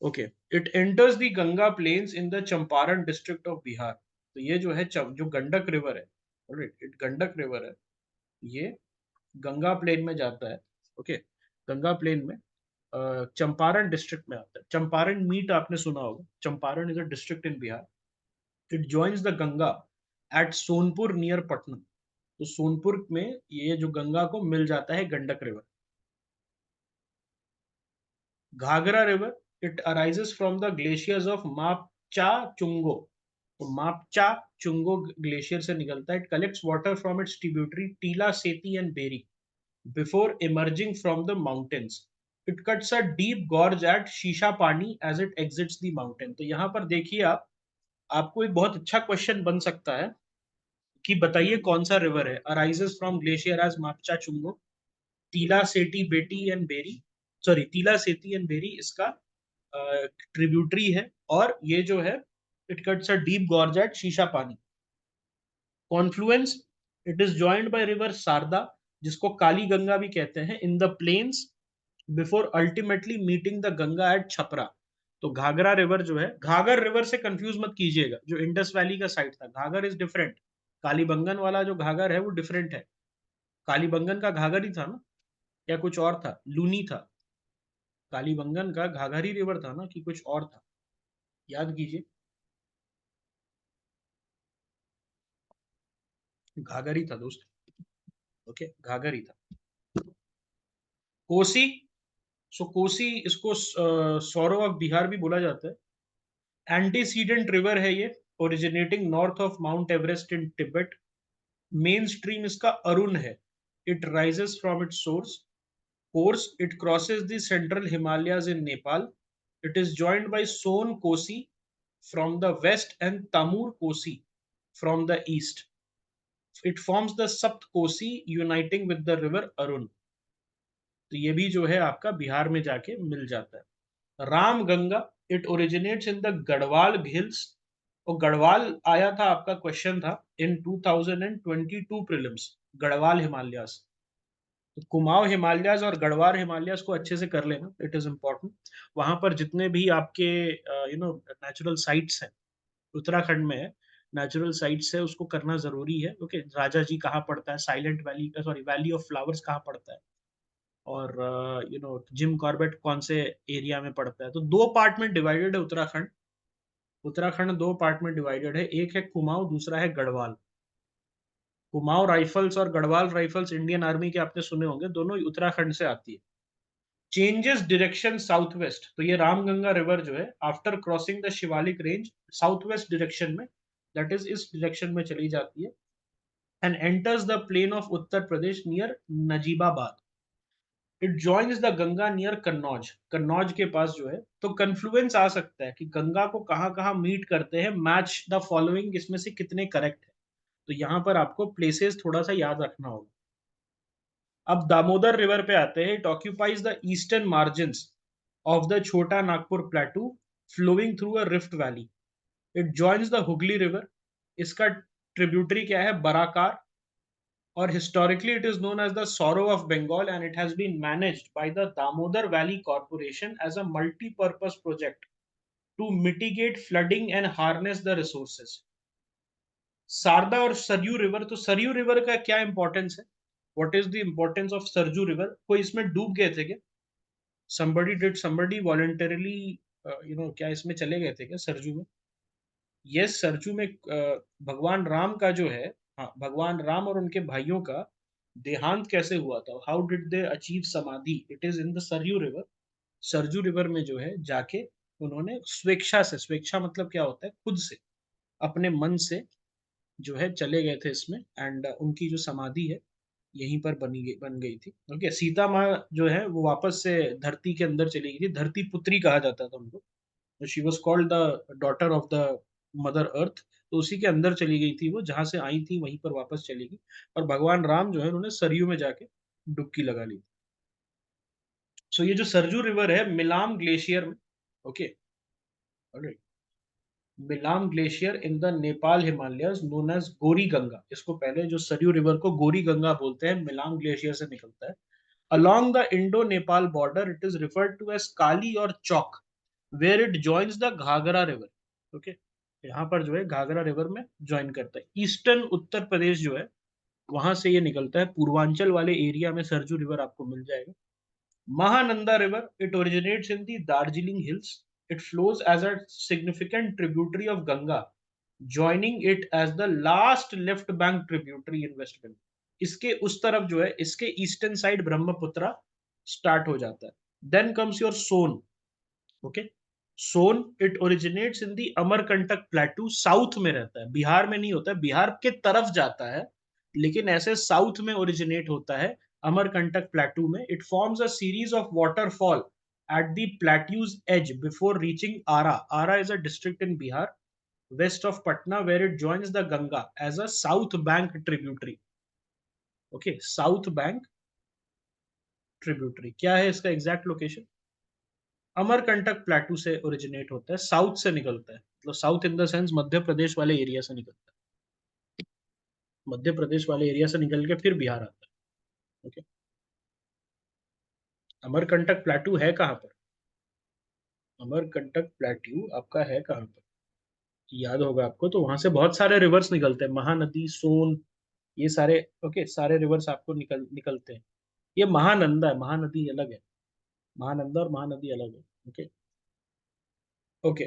Okay. It enters the Ganga plains in the Champaran district of Bihar. तो ये जो है जो Gandak river है, alright, it Gandak river है, ये Ganga plane में जाता है. ओके, गंगा प्लेन में चंपारण डिस्ट्रिक्ट में आता है. चंपारण मीट आपने सुना होगा. Champaran is a district in Bihar. It joins the Ganga at Sonpur near Patna. तो सोनपुर में ये जो गंगा को मिल जाता है Gandak river. Ghaghara river, it arises from the glaciers of Mapcha Chungo. तो मापचा चुंगो ग्लेशियर से निकलता है. It collects water from its tributary Tila Seti and Beri before emerging from the mountains. It cuts a deep gorge at शीशा Pani as it exits the mountain. तो यहाँ पर देखिए आप, आपको एक बहुत अच्छा क्वेश्चन बन सकता है कि बताइए कौन सा रिवर है अराइजेस फ्रॉम ग्लेशियर एज मापचा चुंगो. तीला सेती बेटी एंड बेरी, सॉरी, तीला सेती एंड बेरी इसका ट्रिब्यूटरी है. और ये जो है, it cuts a deep gorge at शीशा पानी. Confluence, it is joined by river Sharda, जिसको काली गंगा भी कहते हैं, in the plains before ultimately meeting the Ganga at Chhapra. तो घाघरा रिवर जो है, घाघर रिवर से कंफ्यूज मत कीजिएगा, जो इंडस वैली का साइड था. घाघर इज डिफरेंट. कालीबंगन वाला जो घाघर है वो डिफरेंट है. कालीबंगन का घाघर ही था ना, या कुछ और था, लूनी था? कालीबंगन का घाघरी रिवर था ना, कि कुछ और था? याद कीजिए. घाघरी था दोस्त. ओके, घाघरी था. कोसी. सो कोसी, इसको सौरो ऑफ बिहार भी बोला जाता है. एंटीसीडेंट रिवर है ये, originating north of mount Everest in Tibet. Main stream इसका अरुण है. It rises from its source course. It crosses the central Himalayas in Nepal. It is joined by Son Kosi from the west and Tamur Kosi from the east. It forms the Sapt Kosi uniting with the river Arun. तो ये भी जो है आपका बिहार में जाके मिल जाता है. Ram Ganga, it originates in the Garhwal hills. और गढ़वाल आया था, आपका क्वेश्चन था इन 2022 प्रीलिम्स, गढ़वाल हिमालयास. तो कुमाऊं हिमालयाज और गढ़वाल हिमालयाज को अच्छे से कर लेना, इट इज इम्पोर्टेंट. वहां पर जितने भी आपके नेचुरल साइट्स हैं, उत्तराखंड में है, नेचुरल साइट्स है, उसको करना जरूरी है. ओके, राजा जी कहाँ पड़ता है, silent valley, sorry, valley of flowers कहाँ पड़ता है, और जिम कॉर्बेट कौन से एरिया में पड़ता है. तो दो पार्ट में डिवाइडेड है उत्तराखंड. उत्तराखंड दो पार्ट में डिवाइडेड है, एक है कुमाऊं, दूसरा है गढ़वाल. कुमाऊं राइफल्स और गढ़वाल राइफल्स इंडियन आर्मी के आपने सुने होंगे, दोनों उत्तराखंड से आती है. Changes direction south west. तो ये रामगंगा रिवर जो है, after crossing the Shivalik range, south west direction में, दैट इज इस डायरेक्शन में चली जाती है, and enters the plain of Uttar Pradesh near Najibabad. It joins the Ganga near Kannauj. Kannauj के पास जो है, तो कंफ्लुएंस आ सकता है कि गंगा को कहाँ कहाँ मीट करते हैं, मैच द फॉलोइंग, इसमें से कितने करेक्ट है. तो यहाँ पर आपको प्लेसेस थोड़ा सा याद रखना होगा. अब दामोदर रिवर पे आते हैं. It occupies the eastern margin of the Chota Nagpur plateau flowing through a rift valley. It joins the Hooghly river. इसका ट्रिब्यूटरी क्या है, बराकार. और historically it is known as the sorrow of Bengal, and it has been managed by the Damodar Valley Corporation as a multi-purpose project to mitigate flooding and harness the resources. सारदा और Saryu river. तो Saryu river का क्या importance है, what is the importance of Saryu river? कोई इसमें डूब गए थे क्या? somebody voluntarily क्या इसमें चले गए थे क्या, सरयू में? ये सरजू में भगवान राम का जो है, हाँ, भगवान राम और उनके भाइयों का देहांत कैसे हुआ था, हाउ डिड दे अचीव समाधि, it is in the Saryu river. Sarju river में जो है जाके उन्होंने स्वेच्छा से, स्वेच्छा मतलब क्या होता है, खुद से, अपने मन से जो है चले गए थे इसमें, एंड उनकी जो समाधि है यहीं पर बन गई थी। ओके, सीता माँ जो है वो वापस से धरती के अंदर चली गई थी, धरती पुत्री कहा जाता था उनको, she was called the daughter of the mother earth. तो उसी के अंदर चली गई थी वो, जहां से आई थी वहीं पर वापस चली गई। और भगवान राम जो है उन्होंने सरयू में जाके डुबकी लगा ली। सो ये जो सरजू रिवर है मिलाम ग्लेशियर में, okay, Milam glacier in the Nepal Himalayas known as Gori Ganga, इसको पहले जो सरयू रिवर को गोरी गंगा बोलते हैं, मिलाम ग्लेशियर से निकलता है। Along the Indo-Nepal border, it is referred to as Kali or Chok, where it joins the Ghagra river. Okay, यहाँ पर जो है घाघरा रिवर में ज्वाइन करता है। ईस्टर्न उत्तर प्रदेश जो है वहां से ये निकलता है, पूर्वांचल वाले एरिया में सरजू रिवर आपको मिल जाएगा। Mahananda River, it originates in the Darjeeling Hills. It flows as a significant tributary of Ganga, joining it as the last left bank tributary in West Bengal. इसके उस तरफ जो है, इसके ईस्टर्न साइड ब्रह्मपुत्रा स्टार्ट हो जाता है। Then comes your Son. Okay, Son it originates in the Amarkantak plateau, south में रहता है, बिहार में नहीं होता है, बिहार के तरफ जाता है, लेकिन ऐसे साउथ में ओरिजिनेट होता है, अमरकंटक प्लेटू में। It forms a series of waterfall at the plateau's edge before reaching Arrah. Arrah is a district in Bihar west of Patna, where it joins the Ganga as a south bank tributary. Okay, south bank tributary क्या है इसका exact location? Amarkantak प्लेटू से originate होता है, south से निकलता है, मतलब south in the sense Madhya Pradesh वाले एरिया से निकलता है, मध्य प्रदेश वाले एरिया से निकल के फिर बिहार आता है। ओके, अमरकंटक प्लेटू है कहाँ पर? अमरकंटक प्लेट्यू आपका है कहाँ पर, याद होगा आपको, तो वहां से बहुत सारे रिवर्स निकलते हैं, महानदी, सोन, ये सारे, ओके, सारे रिवर्स आपको निकलते हैं। ये महानंदा है, महानदी अलग है, महानंदा और महानदी अलग है। ओके, ओके,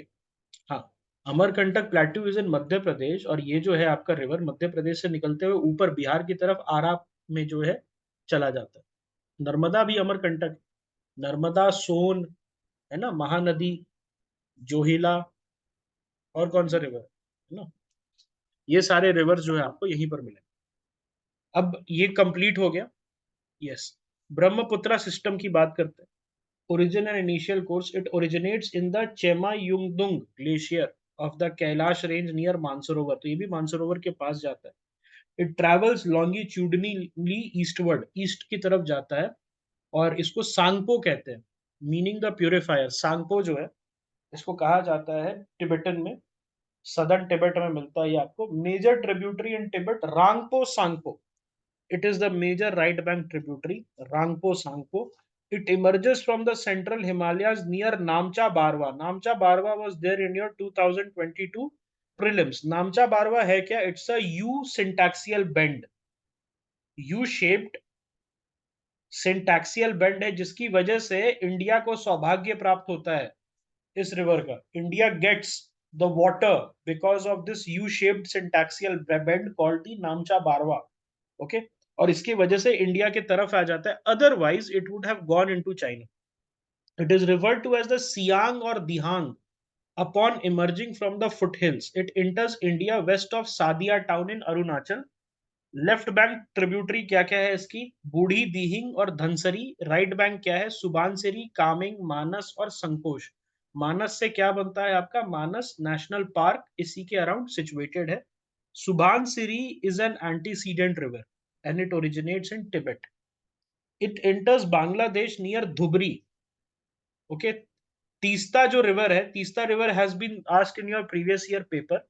हाँ, Amarkantak plateau is in Madhya प्रदेश, और ये जो है आपका रिवर मध्य प्रदेश से निकलते हुए ऊपर बिहार की तरफ आरा में जो है चला जाता है। नर्मदा भी अमरकंटक है। नर्मदा, सोन, है ना, महानदी, जोहिला, और कौन सा रिवर है ना, ये सारे रिवर्स जो है आपको यहीं पर मिले। अब ये कंप्लीट हो गया। यस, ब्रह्मपुत्रा सिस्टम की बात करते हैं। Origin and initial course, it originates in the Chema-Yungdung glacier of the Kailash range near Mansarovar, तो ये भी मानसरोवर के पास जाता है। It travels longitudinally eastward, east की तरफ जाता है, और इसको सांगपो कहते हैं, मीनिंग द प्यूरिफायर। सांगपो जो है इसको कहा जाता है टिबेटन में, सदर्न टिबेट में मिलता है ये आपको। Major tributary in Tibet Rangpo Tsangpo, it is the major right bank tributary, Rangpo Sangpo. It emerges from the central Himalayas near Namcha Barwa. Namcha Barwa was there in your 2022 prelims. Namcha Barwa है क्या? It's a U syntaxial bend, U shaped syntaxial bend है, जिसकी वजह से India को सौभाग्य प्राप्त होता है इस रिवर का। India gets the water because of this U shaped syntaxial bend called the Namcha Barwa. Okay, और इसकी वजह से इंडिया के तरफ आ जाता है, otherwise it would have gone into China. It is referred to as the Siang और Dihang upon emerging from the foothills. It enters India west of Sadiya town in Arunachal. Left bank tributary क्या क्या है इसकी? बूढ़ी, दीहिंग और धनसरी। राइट बैंक क्या है? सुबानसिरी, कामिंग, मानस और संकोश। मानस से क्या बनता है आपका? मानस नेशनल पार्क इसी के अराउंड सिचुएटेड है। Subansiri is an antecedent river and it originates in Tibet. It enters Bangladesh near Dhubri. Okay, Teesta जो रिवर है, Teesta river has been asked in your previous year paper,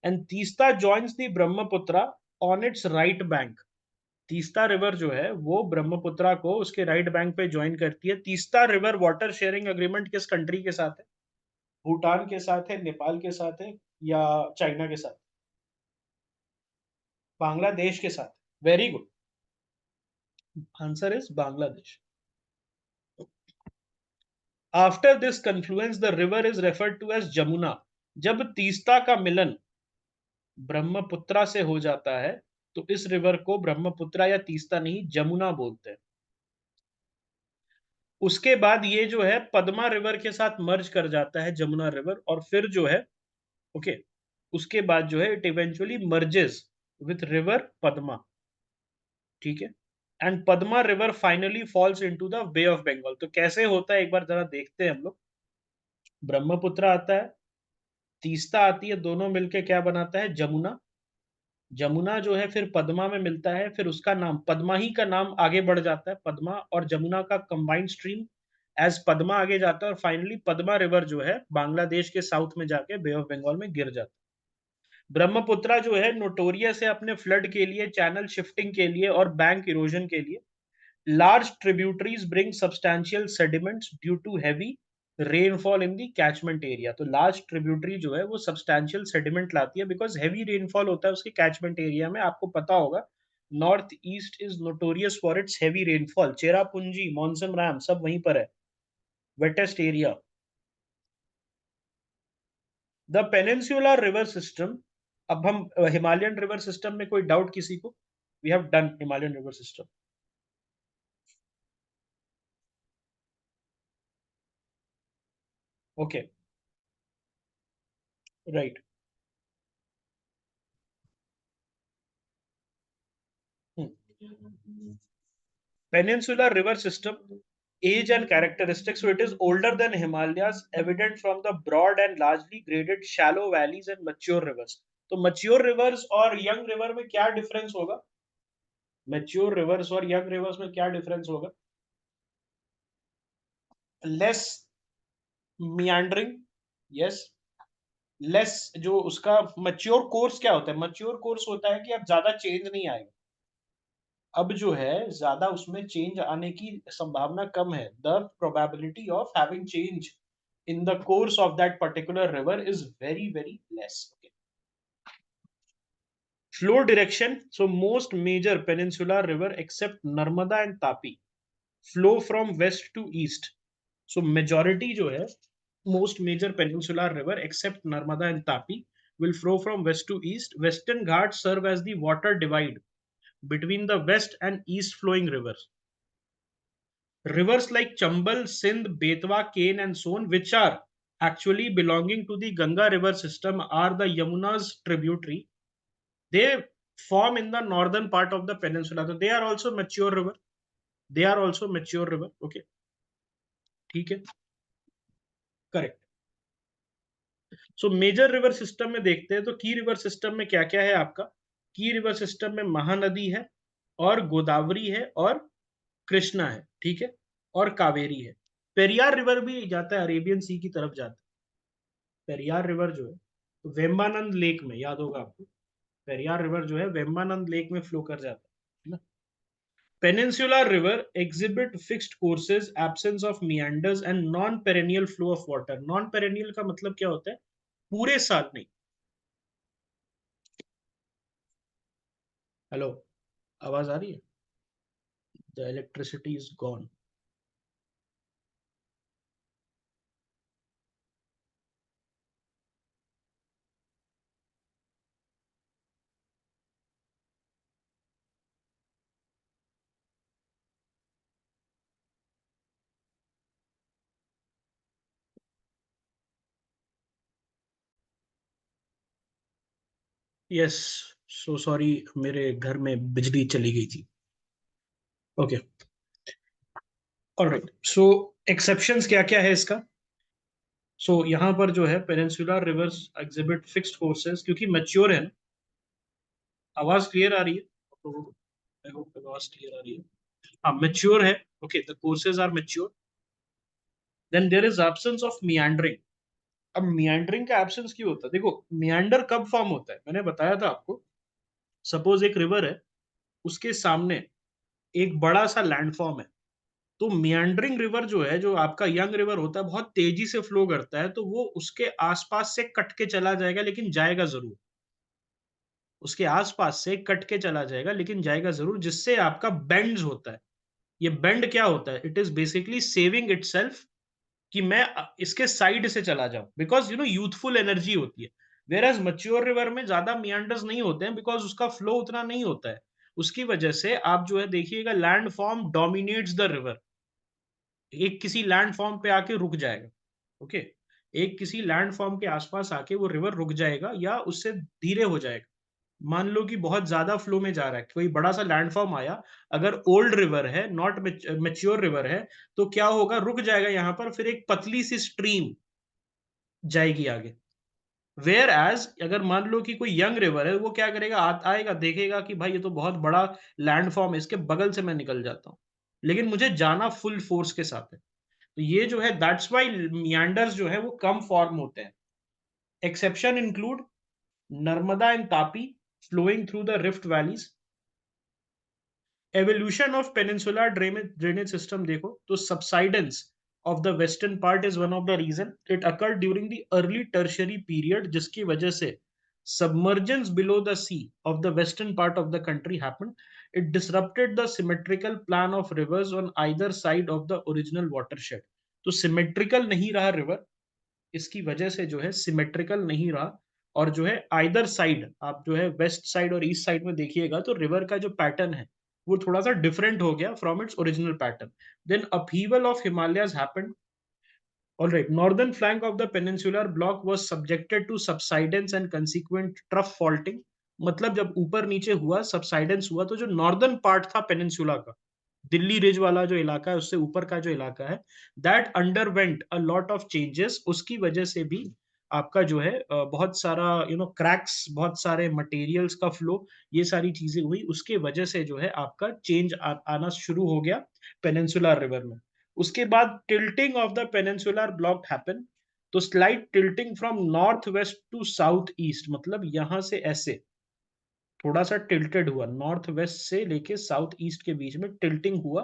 and Teesta joins the Brahmaputra on its right bank. Teesta river जो है वो ब्रह्मपुत्रा को उसके right bank पे join करती है। Teesta river water sharing agreement किस कंट्री के साथ है? भूटान के साथ है, नेपाल के साथ है, या चाइना के साथ? बांग्लादेश के साथ। Very good, answer is Bangladesh. After this confluence the river is referred to as Jamuna, जब तीस्ता का मिलन ब्रह्मपुत्रा से हो जाता है तो इस रिवर को ब्रह्मपुत्रा या तीस्ता नहीं जमुना बोलते हैं। उसके बाद ये जो है पद्मा रिवर के साथ मर्ज कर जाता है जमुना रिवर, और फिर जो है ओके, उसके बाद जो है it eventually merges with river Padma, ठीक है। And Padma river finally falls into the bay of Bengal. तो कैसे होता है एक बार जरा देखते हैं हम लोग। ब्रह्मपुत्र आता है, तीस्ता आती है, दोनों मिलके क्या बनाता है, जमुना। जमुना जो है फिर पद्मा में मिलता है, फिर उसका नाम पद्मा ही का नाम आगे बढ़ जाता है, पद्मा और जमुना का कंबाइंड स्ट्रीम एज पद्मा आगे जाता है, और फाइनली पद्मा रिवर जो है बांग्लादेश के साउथ में जाके बे ऑफ बंगाल में गिर जाता है। ब्रह्मपुत्रा जो है नोटोरियस है अपने फ्लड के लिए, चैनल शिफ्टिंग के लिए और बैंक इरोजन के लिए। Large tributaries bring substantial sediments due to heavy rainfall in the catchment area। तो large tributary जो है वो substantial sediment लाती है because heavy rainfall होता है उसके catchment area में। आपको पता होगा north east is notorious for its heavy rainfall. Cherrapunji, Mawsynram सब वहीं पर है, wettest area. The peninsular river system. अब हम हिमालयन रिवर सिस्टम में कोई डाउट किसी को? We have done Himalayan river system. Okay, right. Peninsular river system, age and characteristics. So it is older than Himalayas, evident from the broad and largely graded shallow valleys and mature rivers. तो mature rivers और young river में क्या difference होगा? Mature rivers और young rivers में क्या difference होगा? Less meandering, yes. Less जो उसका mature course क्या होता है? Mature course होता है कि अब ज्यादा change नहीं आएगा। अब जो है ज्यादा उसमें चेंज आने की संभावना कम है। The probability of having change in the course of that particular river is very very less. Flow direction. So most major peninsular river except Narmada and Tapi flow from west to east. So majority जो है most major peninsular river except Narmada and Tapi will flow from west to east. Western Ghats serve as the water divide between the west and east flowing rivers. Rivers like Chambal, Sindh, Betwa, Kane, and Son, which are actually belonging to the Ganga river system, are the Yamuna's tributary. They form in the northern part of the peninsula. So they are also mature river. They are also mature river. Okay, ठीक है, correct. So major river system में देखते हैं तो की river system में क्या क्या है आपका। की रिवर सिस्टम में महानदी है और गोदावरी है और कृष्णा है, ठीक है, और कावेरी है। पेरियार रिवर भी जाता है, अरेबियन सी की तरफ जाता है। पेरियार रिवर जो है तो वेम्बानंद लेक में, याद होगा आपको, पेरियार रिवर जो है वेम्बानंद लेक में फ्लो कर जाता है ना। Peninsular river exhibit fixed courses, absence of meanders and non perennial flow of water। non perennial का मतलब क्या होता है? पूरे साल नहीं। हेलो, आवाज आ रही है? The electricity is gone. Yes, so sorry, मेरे घर में बिजली चली गई थी। Okay, alright. सो एक्सेप्शंस क्या क्या है इसका। सो यहाँ पर जो है peninsular reverse exhibit fixed courses क्योंकि मैच्योर है ना। आवाज क्लियर आ रही है? तो आई होप आवाज क्लियर आ रही है। हाँ, मैच्योर है। Okay, the courses are mature. Then there is absence of meandering. अब मियांडरिंग का एब्सेंस क्यों होता है? देखो, मियांडर कब फॉर्म होता है, मैंने बताया था आपको। सपोज एक रिवर है, उसके सामने एक बड़ा सा लैंडफॉर्म है, तो मियांडरिंग रिवर जो है, जो आपका यंग रिवर होता है, बहुत तेजी से फ्लो करता है, तो वो उसके आसपास से कट के चला जाएगा, लेकिन जाएगा जरूर। उसके आसपास से कट के चला जाएगा लेकिन जाएगा जरूर, जिससे आपका बेंड्स होता है। ये बेंड क्या होता है? It is basically saving itself, कि मैं इसके साइड से चला जाऊं, बिकॉज यूथफुल एनर्जी होती है। वेर एज मच्योर रिवर में ज्यादा मियांडर्स नहीं होते हैं, बिकॉज उसका फ्लो उतना नहीं होता है। उसकी वजह से आप जो है देखिएगा, land form dominates the river. एक किसी लैंड फॉर्म पे आके रुक जाएगा। ओके, एक किसी लैंड फॉर्म के आसपास आके वो रिवर रुक जाएगा या उससे धीरे हो जाएगा। मान लो कि बहुत ज्यादा फ्लो में जा रहा है, कोई बड़ा सा लैंडफॉर्म आया, अगर ओल्ड रिवर है, नॉट मेच्योर रिवर है, तो क्या होगा, रुक जाएगा यहां पर, फिर एक पतली सी स्ट्रीम जाएगी आगे। वेयर एज अगर मान लो कि कोई यंग रिवर है, वो क्या करेगा, आएगा, देखेगा कि भाई ये तो बहुत बड़ा लैंडफॉर्म है, इसके बगल से मैं निकल जाता हूँ, लेकिन मुझे जाना फुल फोर्स के साथ है। तो ये जो है, दैट्स वाई मियांडर्स जो है वो कम फॉर्म होते हैं। Exception include Narmada and Tapi flowing through the rift valleys. Evolution of peninsular drainage system देखो तो subsidence of the western part is one of the reason. It occurred during the early tertiary period, जिसकी वजह से submergence below the sea of the western part of the country happened. It disrupted the symmetrical plan of rivers on either side of the original watershed. तो symmetrical नहीं रहा river, इसकी वजह से जो है सिमेट्रिकल नहीं रहा, और जो है आइदर साइड, आप जो है वेस्ट साइड और ईस्ट साइड में देखिएगा तो रिवर का जो पैटर्न है वो थोड़ा सा डिफरेंट हो गया from its original pattern. Then upheaval of Himalayas happened. All right, northern flank of the peninsular block was subjected to subsidence and consequent trough faulting. मतलब जब ऊपर नीचे हुआ, सबसाइडेंस हुआ, तो जो नॉर्दर्न पार्ट था पेनिनसुला का, दिल्ली रिज वाला जो इलाका है, उससे ऊपर का जो इलाका है, that underwent a lot of changes. उसकी वजह से भी आपका जो है बहुत सारा क्रैक्स, बहुत सारे मटेरियल्स का फ्लो, ये सारी चीजें हुई, उसके वजह से जो है आपका चेंज आना शुरू हो गया पेनिनसुलर रिवर में। उसके बाद tilting of the peninsular block happen. तो slight tilting from north west to south east, मतलब यहां से ऐसे थोड़ा सा टिल्टेड हुआ, नॉर्थ वेस्ट से लेके साउथ ईस्ट के बीच में टिल्टिंग हुआ।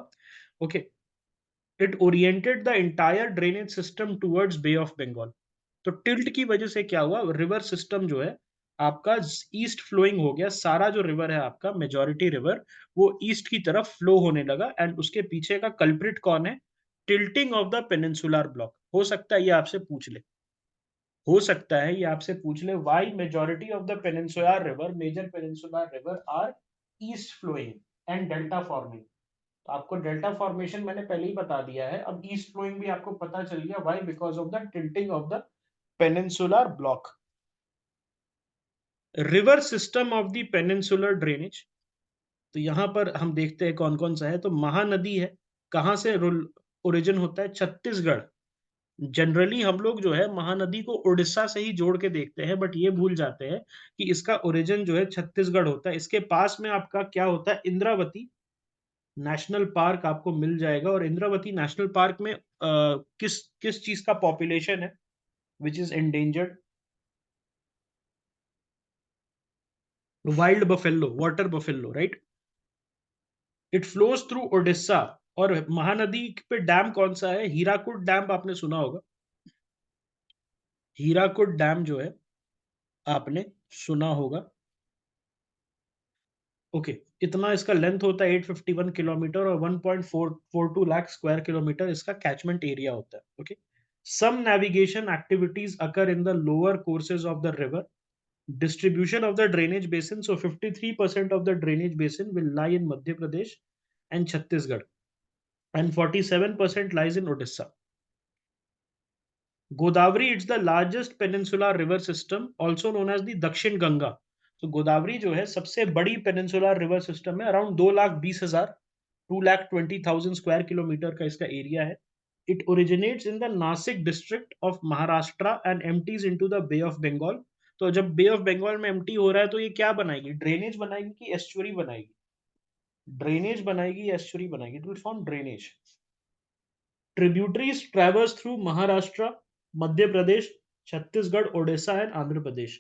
Okay, it oriented the entire drainage system towards Bay of Bengal. तो टिल्ट की वजह से क्या हुआ, रिवर सिस्टम जो है आपका ईस्ट फ्लोइंग हो गया, सारा जो रिवर है आपका, मेजॉरिटी रिवर, वो ईस्ट की तरफ फ्लो होने लगा। एंड उसके पीछे का कल्प्रिट कौन है, tilting of the peninsular block. हो सकता है ये आपसे पूछ ले, हो सकता है ये आपसे पूछ ले, why majority of the peninsular river, major peninsular river are east flowing and delta forming. तो आपको डेल्टा फॉर्मेशन मैंने पहले ही बता दिया है, अब ईस्ट फ्लोइंग भी आपको पता चल गया, why, because of the tilting of the peninsular block. River system of the peninsular drainage, तो यहां पर हम देखते हैं कौन कौन सा है। तो महानदी है, कहां से ओरिजिन होता है, छत्तीसगढ़। जनरली हम लोग जो है महानदी को उड़ीसा से ही जोड़ के देखते हैं, बट ये भूल जाते हैं कि इसका ओरिजिन जो है छत्तीसगढ़ होता है। इसके पास में आपका क्या होता है, इंद्रावती नेशनल पार्क आपको मिल जाएगा। और इंद्रावती नेशनल पार्क में किस किस चीज का पॉपुलेशन है, which is endangered, wild buffalo, water buffalo, right. It flows through Odisha. और महानदी पे डैम कौन सा है, हीराकुड डैम आपने सुना होगा, हीराकुड डैम जो है आपने सुना होगा। ओके, इतना इसका लेंथ होता है 851 किलोमीटर, और 1.442 लाख स्क्वायर किलोमीटर इसका कैचमेंट एरिया होता है। Okay, some navigation activities occur in the lower courses of the river. Distribution of the drainage basin. So 53% of the drainage basin will lie in Madhya Pradesh and Chhattisgarh, and 47% lies in Odisha. Godavari, it's the largest peninsular river system, also known as the Dakshin Ganga. So Godavari जो है सबसे बड़ी peninsular river system है, around 2,20,000, 2,20,000 square kilometre का इसका area है। It originates in the Nashik district of Maharashtra and empties into the bay of Bengal. तो जब बे ऑफ बंगाल में एम्प्टी हो रहा है, तो ये क्या बनाएगी, ड्रेनेज बनाएगी कि एस्चुरी बनाएगी, ड्रेनेज बनाएगी या एस्चुरी बनाएगी, it will form drainage. Tributaries traverse through Maharashtra, Madhya Pradesh, Chhattisgarh, Odisha and Andhra Pradesh.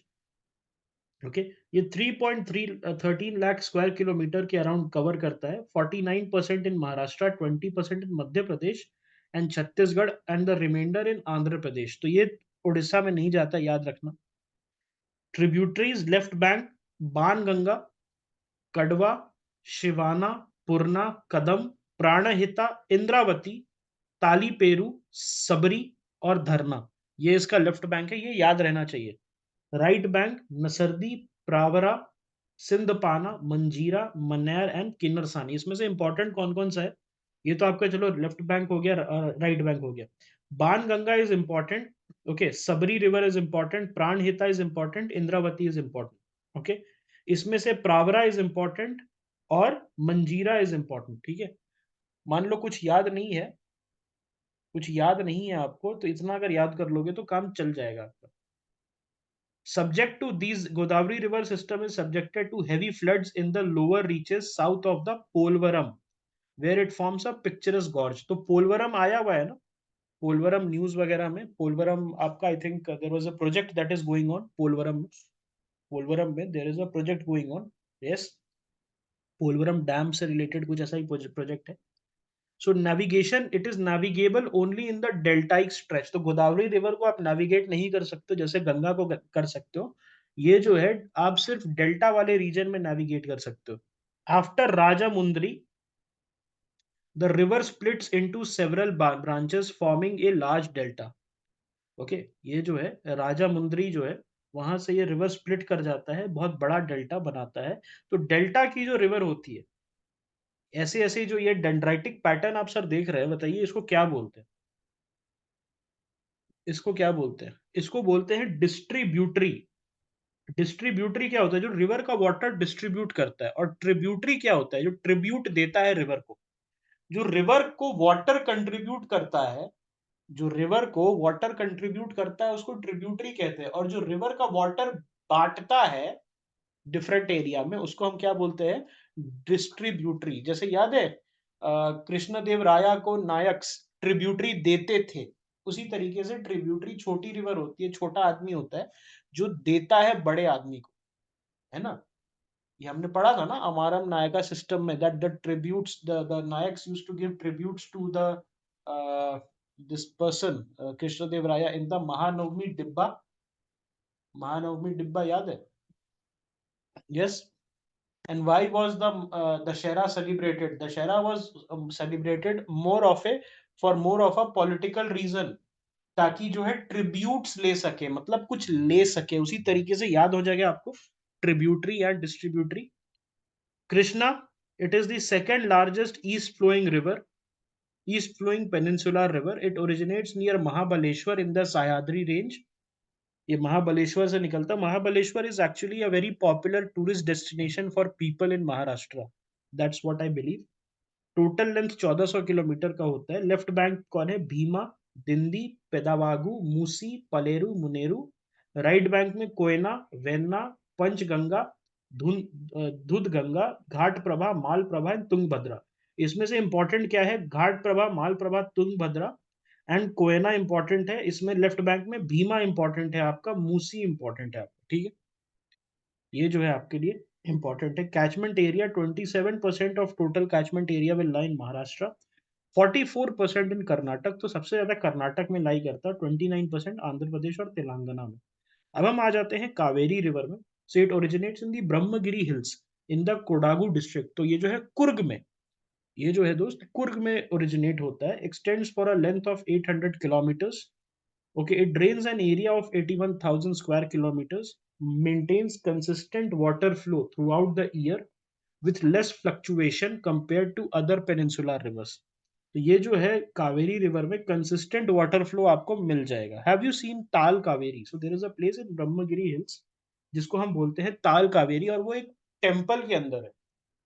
Okay, ये 3.13 लाख स्क्वायर किलोमीटर के अराउंड कवर करता है। 49% in Maharashtra, 20% in Madhya Pradesh and Chhattisgarh, and the reminder in Andhra Pradesh. तो ये उड़ीसा में नहीं जाता, याद रखना। ट्रिब्यूटरीज लेफ्ट बैंक, बाण गंगा, कड़वा, शिवाना, पूर्णा, कदम, प्राणहिता, इंद्रावती, तालीपेरू, सबरी, और धरना, ये इसका लेफ्ट बैंक है, ये याद रहना चाहिए। राइट बैंक नसरदी, प्रावरा, सिंधपाना, मंजीरा, मन्नैर एंड किन्नरसानी। इसमें से इंपॉर्टेंट कौन कौन सा है? ये तो आपका चलो लेफ्ट बैंक हो गया, राइट बैंक हो गया। Ban Ganga is important, okay. Sabari river is important, Pranhita is important, Indravati is important, okay. इसमें से प्रावरा इज इंपॉर्टेंट और मंजीरा इज इंपॉर्टेंट, ठीक है। मान लो कुछ याद नहीं है, कुछ याद नहीं है आपको, तो इतना अगर याद कर लोगे तो काम चल जाएगा आपका। Subject to these, Godavari river system is subjected to heavy floods in the lower reaches south of the Polvaram, where it forms a picturesque gorge. तो पोलवरम आया हुआ है ना, पोलवरम न्यूज वगैरह में। पोलवरम आपका, I think there was a project that is going on Polavaram में। पोलवरम में there is a project going on, yes. Polavaram dam से रिलेटेड कुछ ऐसा ही प्रोजेक्ट है। So navigation, it is navigable only in the deltaic stretch. तो गोदावरी रिवर को आप नेविगेट नहीं कर सकते जैसे गंगा को कर सकते हो। ये जो है आप सिर्फ डेल्टा वाले रीजन में नेविगेट कर सकते हो। After Rajahmundry, the river splits into several branches forming a large delta, okay. ये जो है राजामुंद्री जो है, वहां से ये रिवर स्प्लिट कर जाता है, बहुत बड़ा डेल्टा बनाता है। तो डेल्टा की जो रिवर होती है, ऐसे ऐसे जो ये डेंड्राइटिक पैटर्न आप सर देख रहे हैं, बताइए इसको क्या बोलते हैं? इसको क्या बोलते हैं? इसको बोलते हैं डिस्ट्रीब्यूटरी। डिस्ट्रीब्यूटरी क्या होता है? जो रिवर का वाटर डिस्ट्रीब्यूट करता है। और ट्रिब्यूटरी क्या होता है? जो ट्रिब्यूट देता है रिवर को। जो रिवर को वाटर कंट्रीब्यूट करता है, जो रिवर को वाटर कंट्रीब्यूट करता है उसको ट्रिब्यूटरी कहते हैं। और जो रिवर का वाटर बांटता है डिफरेंट एरिया में, उसको हम क्या बोलते हैं? डिस्ट्रीब्यूटरी। जैसे याद है कृष्णदेव राया को नायक्स ट्रिब्यूटरी देते थे, उसी तरीके से ट्रिब्यूटरी छोटी रिवर होती है, छोटा आदमी होता है जो देता है बड़े आदमी को, है ना। ये हमने पढ़ा था ना अमारम नायका सिस्टम में, that the tributes, the Nayaks used to give tributes to the this person Krishnadeva Raya in the Mahanavami Dibba. Mahanavami Dibba याद है? Yes. And why was the Dashera celebrated? Dashera was celebrated more of a, for more of a political reason, ताकि जो है tributes ले सके, मतलब कुछ ले सके। उसी तरीके से याद हो जाएगा आपको ट्रिब्यूटरी या distributary. Krishna, it is the second largest east flowing river, east flowing peninsular river. It originates near Mahabaleshwar in the Sahyadri range. ये महाबलेश्वर से निकलता। Mahabaleshwar is actually a very popular tourist destination for people in Maharashtra, that's what I believe. Total length 1400 kilometre का होता है। Left bank कौन है? भीमा, दिंदी, पेदावागु, Musi, Paleru, मुनेरू। Right bank में कोयना, वेन्ना, पंचगंगा, धुध गंगा, घाट प्रभा, माल प्रभा एंड तुंगभद्रा। इसमें से इंपॉर्टेंट क्या है? घाट प्रभा, माल प्रभा, तुंगभद्रा एंड कोयना इंपॉर्टेंट है। इसमें लेफ्ट बैंक में भीमा इंपॉर्टेंट है आपका, मूसी इंपॉर्टेंट है आपका, ठीक है। ये जो है आपके लिए इंपॉर्टेंट है। Catchment area 27% of total catchment area will lie in Maharashtra, 44% in Karnataka. तो सबसे ज्यादा कर्नाटक में लाई करता है, 29% आंध्र प्रदेश और तेलंगाना में। अब हम आ जाते हैं कावेरी रिवर में। So it originates in the Brahmagiri hills in the Kodagu district. तो ये जो है कुर्ग में, ये जो है दोस्त कुर्ग में ओरिजिनेट होता है। X tends for a length of 800 kilometres, okay. It drains an area of 81,000 square kilometers, maintains consistent water flow throughout the year with less fluctuation compared to other peninsular rivers. तो ये जो है कावेरी रिवर में consistent water flow आपको मिल जाएगा। Have you seen Tala Kaveri? So there is a place in Brahmagiri hills जिसको हम बोलते हैं ताल कावेरी, और वो एक टेम्पल के अंदर है।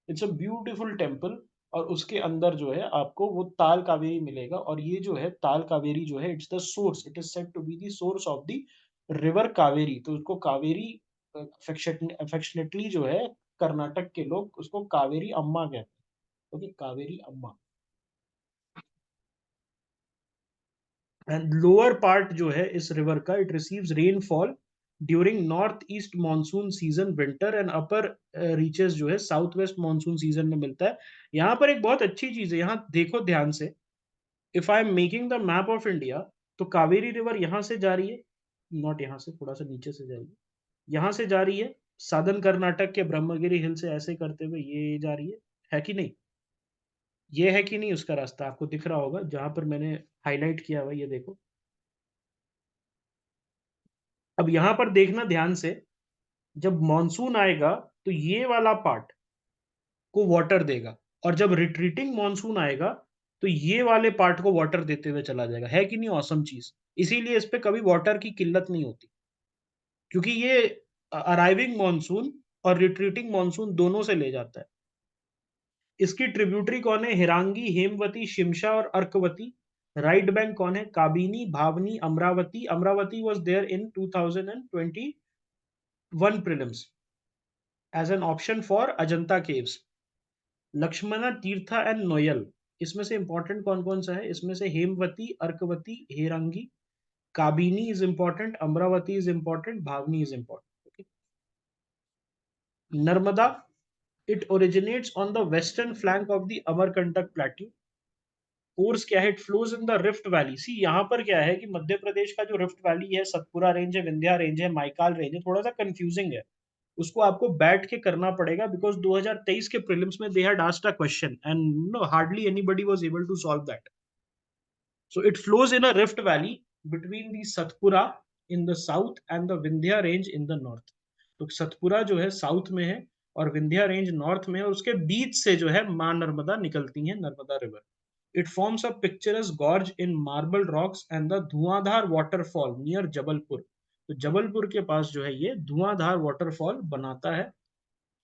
इट्स अ ब्यूटीफुल टेम्पल, और उसके अंदर जो है आपको वो ताल कावेरी मिलेगा। और ये जो है ताल कावेरी जो है, it's the source, it is said to be the source of the river Kaveri. तो उसको कावेरी अफेक्शनेटली जो है कर्नाटक के लोग उसको कावेरी अम्मा कहते हैं, ओके, कावेरी अम्मा। एंड लोअर पार्ट जो है इस रिवर का, it receives rainfall during north east monsoon season winter and upper reaches जो है साउथ वेस्ट मानसून सीजन में मिलता है। यहाँ पर एक बहुत अच्छी चीज है, यहाँ देखो ध्यान से। If I am making the map of India, तो कावेरी रिवर यहाँ से जा रही है, नॉट यहाँ से, थोड़ा सा नीचे से जाएगी, यहाँ से जा रही है, साधन कर्नाटक के ब्रह्मगिरी हिल से ऐसे करते हुए ये जा रही है कि नहीं? ये है कि नहीं उसका रास्ता? आपको दिख रहा होगा जहां पर मैंने हाईलाइट किया हुआ, ये देखो, अब यहां पर देखना ध्यान से, जब मॉनसून आएगा तो ये वाला पार्ट को वाटर देगा, और जब रिट्रीटिंग मॉनसून आएगा तो ये वाले पार्ट को वाटर देते हुए चला जाएगा। है कि नहीं ऑसम चीज? इसीलिए इस पे कभी वाटर की किल्लत नहीं होती, क्योंकि ये अराइविंग मॉनसून और रिट्रीटिंग मॉनसून दोनों से ले जाता है। इसकी ट्रिब्यूटरी कौन है? हिरांगी, हेमवती, शिमशा और अर्कवती। राइट बैंक कौन है? Kabini, Bhavani, Amaravati. Amaravati was there in 2021 prelims as an option for Ajanta caves. Lakshmana, Tirtha and Noyyal. इसमें से इंपॉर्टेंट कौन कौन सा है? इसमें से Hemavati, Arkavati, Harangi, Kabini is important, Amaravati is important, Bhavani is important. Narmada, it originates on the western flank of the Amarkantak plateau. Course क्या है? It flows in the rift valley. See यहाँ पर क्या है कि मध्य प्रदेश का जो रिफ्ट वैली है, सतपुरा रेंज है, विंध्या रेंज है, माइकाल रेंज है, थोड़ा सा कंफ्यूजिंग है। उसको आपको बैठ के करना पड़ेगा, बिकॉज 2023 के प्रीलिम्स में they had asked a question and no hardly anybody was able to solve that. So it flows in a rift valley between the Satpura in the south and the Vindhya range in the north. तो सतपुरा जो है south में है और Vindhya range north में है, और उसके बीच से जो है मां नर्मदा निकलती है, Narmada river. It forms a picturesque gorge in marble rocks and the Dhuandhar waterfall near Jabalpur. तो जबलपुर के पास जो है ये धुआंधार वाटरफॉल बनाता है।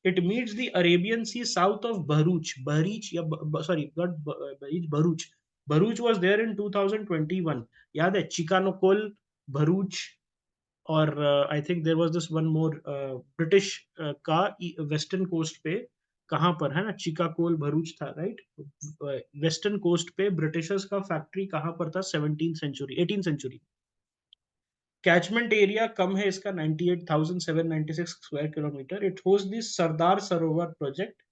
It meets the Arabian sea south of Bharuch. Bahraich या sorry not Bahraich, Bharuch. Bharuch was there in 2021। याद है? चिकानोकोल, भरूच, और I think there was this one more British का वेस्टर्न कोस्ट पे। कहाँ पर है ना? चिकाकोल, भरूच था, राइट? वेस्टर्न कोस्ट पे ब्रिटिशर्स का फैक्ट्री कहाँ पर था? 17th century, 18th century. Catchment area कम है इसका, 98,796 square kilometre. It host this Sardar Sarovar project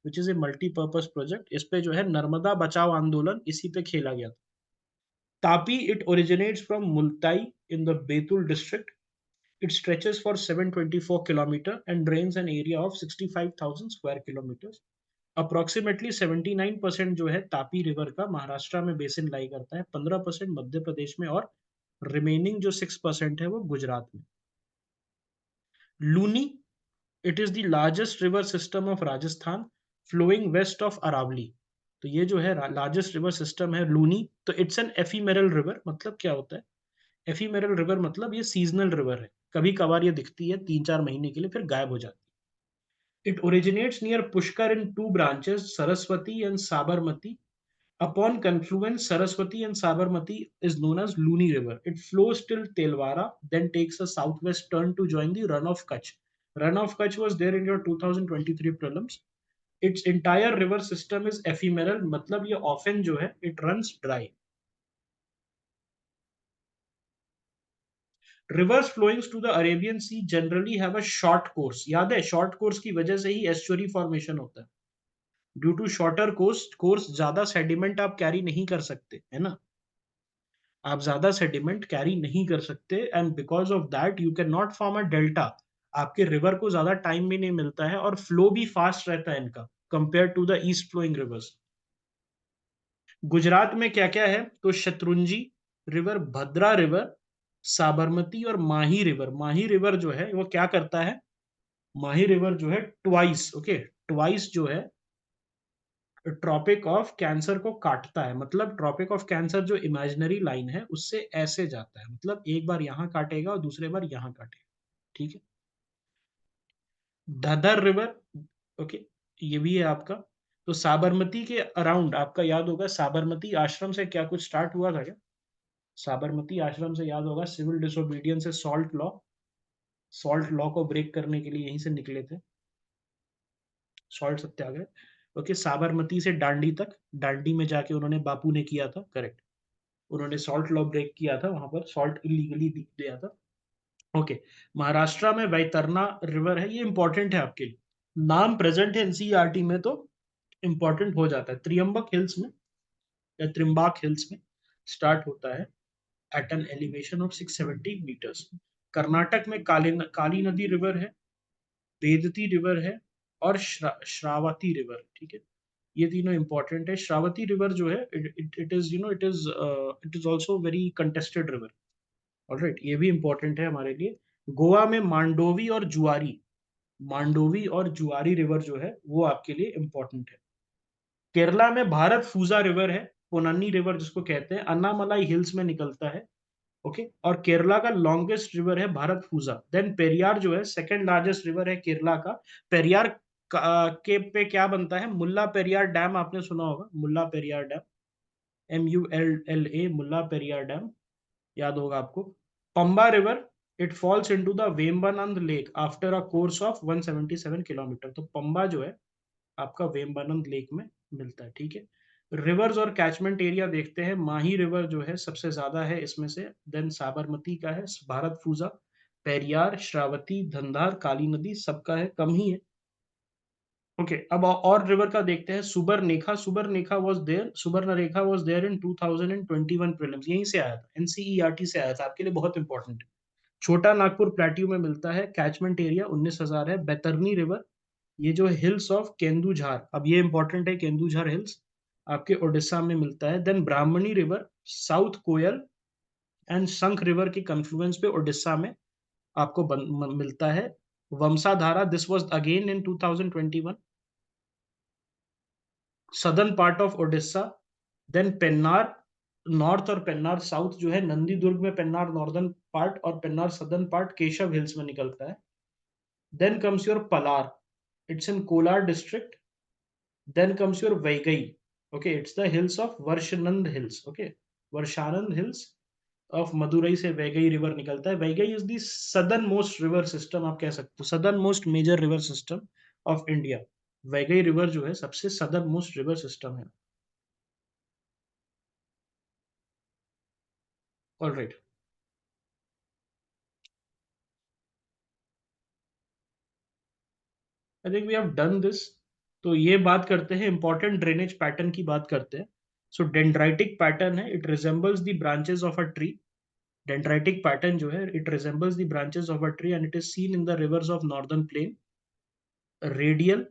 which is a multipurpose project. इस पे जो है नर्मदा बचाओ आंदोलन इसी पे खेला गया था। Tapi, it originates from Multai in the Betul district. It stretches for 724 kilometre and drains an area of 65,000 square kilometre. Approximately 79% जो है तापी रिवर का महाराष्ट्र में बेसिन लाई करता है, 15% मध्य प्रदेश में, और रिमेनिंग जो 6% है वो गुजरात में। Luni, it is the largest river system of Rajasthan flowing west of Aravalli. तो ये जो है लार्जेस्ट रिवर सिस्टम है लूनी। तो इट्स एन एफीमेरल रिवर। मतलब क्या होता है एफीमेरल रिवर? मतलब ये सीजनल रिवर है, कभी कभार ये दिखती है 3-4 महीने के लिए, फिर गायब हो जाती है। It originates near Pushkar in two branches, Saraswati and Sabarmati. Upon confluence, Saraswati and Sabarmati is known as Luni River. It flows till Telwara, then takes a southwest turn to join the Run of Kutch. Run of Kutch was there in your 2023 prelims. Its entire river system is ephemeral, मतलब ये often जो है it runs dry. Rivers flowing to the Arabian Sea generally have a short course. याद है? short course की वजह से ही estuary formation होता है। Due to shorter course ज्यादा sediment आप carry नहीं कर सकते, है ना? आप ज्यादा सेडिमेंट कैरी नहीं कर सकते, and because of that you can not form a delta. आपके रिवर को ज्यादा टाइम भी नहीं मिलता है, और फ्लो भी फास्ट रहता है इनका compare to the east flowing rivers. Gujarat में क्या क्या है? तो शत्रुंजी रिवर, भद्रा रिवर, साबरमती और माही रिवर। माही रिवर जो है वो क्या करता है? माही रिवर जो है ट्वाइस, ओके, ट्वाइस जो है ट्रॉपिक ऑफ कैंसर को काटता है। मतलब ट्रॉपिक ऑफ कैंसर जो इमेजिनरी लाइन है उससे ऐसे जाता है, मतलब एक बार यहां काटेगा और दूसरे बार यहां काटेगा। ठीक है? धदर रिवर, ओके, ये भी है आपका। तो साबरमती के अराउंड आपका याद होगा, साबरमती आश्रम से क्या कुछ स्टार्ट हुआ था क्या? साबरमती आश्रम से याद होगा सिविल डिसोबीडियंस से सॉल्ट लॉ। सॉल्ट लॉ को ब्रेक करने के लिए यहीं से निकले थे सॉल्ट सत्याग्रह। ओके, साबरमती से डांडी तक, डांडी में जाके उन्होंने, बापू ने किया था, करेक्ट, उन्होंने सॉल्ट लॉ ब्रेक किया था, वहां पर सॉल्ट इलीगली दिया था। ओके, महाराष्ट्र में वैतरना रिवर है, ये इंपॉर्टेंट है आपके लिए, नाम प्रेजेंट है एनसीईआरटी में तो इंपॉर्टेंट हो जाता है। त्रियंबक हिल्स में या त्रिम्बाक हिल्स में स्टार्ट होता है at an elevation of 670 metres. Karnataka में काली नदी रिवर है, वेदती रिवर है, और श्रावती रिवर। ठीक है, ये तीनों इंपॉर्टेंट है। श्रावती रिवर जो है it is it is also very contested river. Alright, ये भी इंपॉर्टेंट है हमारे लिए। गोवा में मांडोवी और जुआरी रिवर जो है वो आपके लिए इंपॉर्टेंट है। केरला में भारत फूजा रिवर है, पोनानी रिवर जिसको कहते हैं, अन्नामलाई हिल्स में निकलता है। ओके, और केरला का लॉन्गेस्ट रिवर है भारत फूजा। देन पेरियार जो है सेकंड लार्जेस्ट रिवर है केरला का। पेरियार के पे क्या बनता है, मुल्ला पेरियार डैम, आपने सुना होगा मुल्ला पेरियार डैम, MULLA, मुल्ला पेरियार डैम, याद होगा आपको। Pamba river, it falls into the Vembanad lake after a course of 177 kilometre. तो पंबा जो है आपका वेम्बानंद लेक में मिलता है, ठीक है। रिवर्स और कैचमेंट एरिया देखते हैं, माही रिवर जो है सबसे ज्यादा है इसमें से, देन साबरमती का है, भारत फूजा, पेरियार, श्रावती, धंधार, काली नदी सबका है, कम ही है। ओके, अब और रिवर का देखते हैं, सुबरनेखा वाज देयर इन 2021 प्रीलिम्स, यहीं से आया था, एनसीईआरटी से आया था, आपके लिए बहुत इंपॉर्टेंट है। छोटा नागपुर प्लेट्यू में मिलता है, कैचमेंट एरिया 19,000 है। बैतरनी रिवर, ये जो हिल्स ऑफ केंदुझार, अब ये इंपॉर्टेंट है, केंदुझार हिल्स आपके उड़ीसा में मिलता है। Then Brahmani river, south Koel and Sankh river के कन्फ्लुएंस पे उड़ीसा में आपको मिलता है। Vamsadhara, this was again in 2021, southern part of Orissa. Then Pennar north और पेन्नार साउथ जो है, नंदी दुर्ग में पेन्नार नॉर्दर्न पार्ट और Pennar southern part Keshav hills में निकलता है। Then comes your Palar, it's in Kolar district. Then comes your Vaigai. Okay, it's the hills of Varshanand Hills. Okay, Varshanand Hills of Madurai से Vaigai river निकलता है। Vaigai is the southern most river system, आप कह सकते हो southern most major river system of India. Vaigai river जो है सबसे सदर्न मोस्ट रिवर सिस्टम है। All right, I think we have done this. तो ये बात करते हैं, इंपॉर्टेंट ड्रेनेज पैटर्न की बात करते हैं। सो डेंड्राइटिक पैटर्न है, it resembles the branches of a tree. Dendritic pattern जो है, it resembles the branches of a tree and it is seen in the reverse of northern plain. Radial,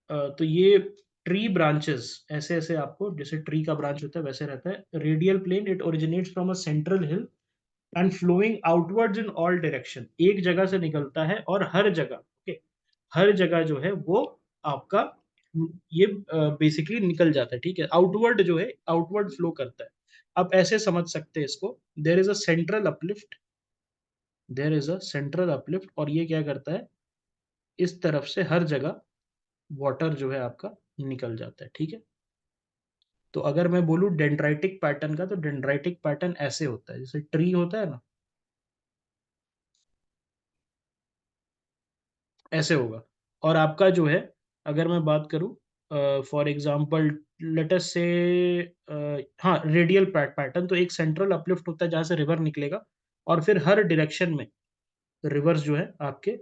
तो ये tree branches ऐसे ऐसे आपको, जैसे tree का ब्रांच होता है वैसे रहता है। Radial plain, it originates from a central hill and flowing outwards in all direction, एक जगह से निकलता है और हर जगह, ओके, हर जगह जो है वो आपका ये बेसिकली निकल जाता है, ठीक है। आउटवर्ड जो है, आउटवर्ड फ्लो करता है। आप ऐसे समझ सकते हैं इसको, there is a central uplift, और ये क्या करता है, इस तरफ से हर जगह वाटर जो है आपका निकल जाता है, ठीक है। तो अगर मैं बोलूँ डेंड्राइटिक पैटर्न का, तो डेंड्राइटिक पैटर्न ऐसे होता है, जैसे ट्री होता है ना, ऐसे होगा। और आपका जो है, अगर मैं बात करूँ, फॉर एग्जांपल लेट अस से, हाँ, रेडियल पैटर्न, तो एक सेंट्रल अपलिफ्ट होता है जहां से रिवर निकलेगा, और फिर हर डायरेक्शन में रिवर्स जो है आपके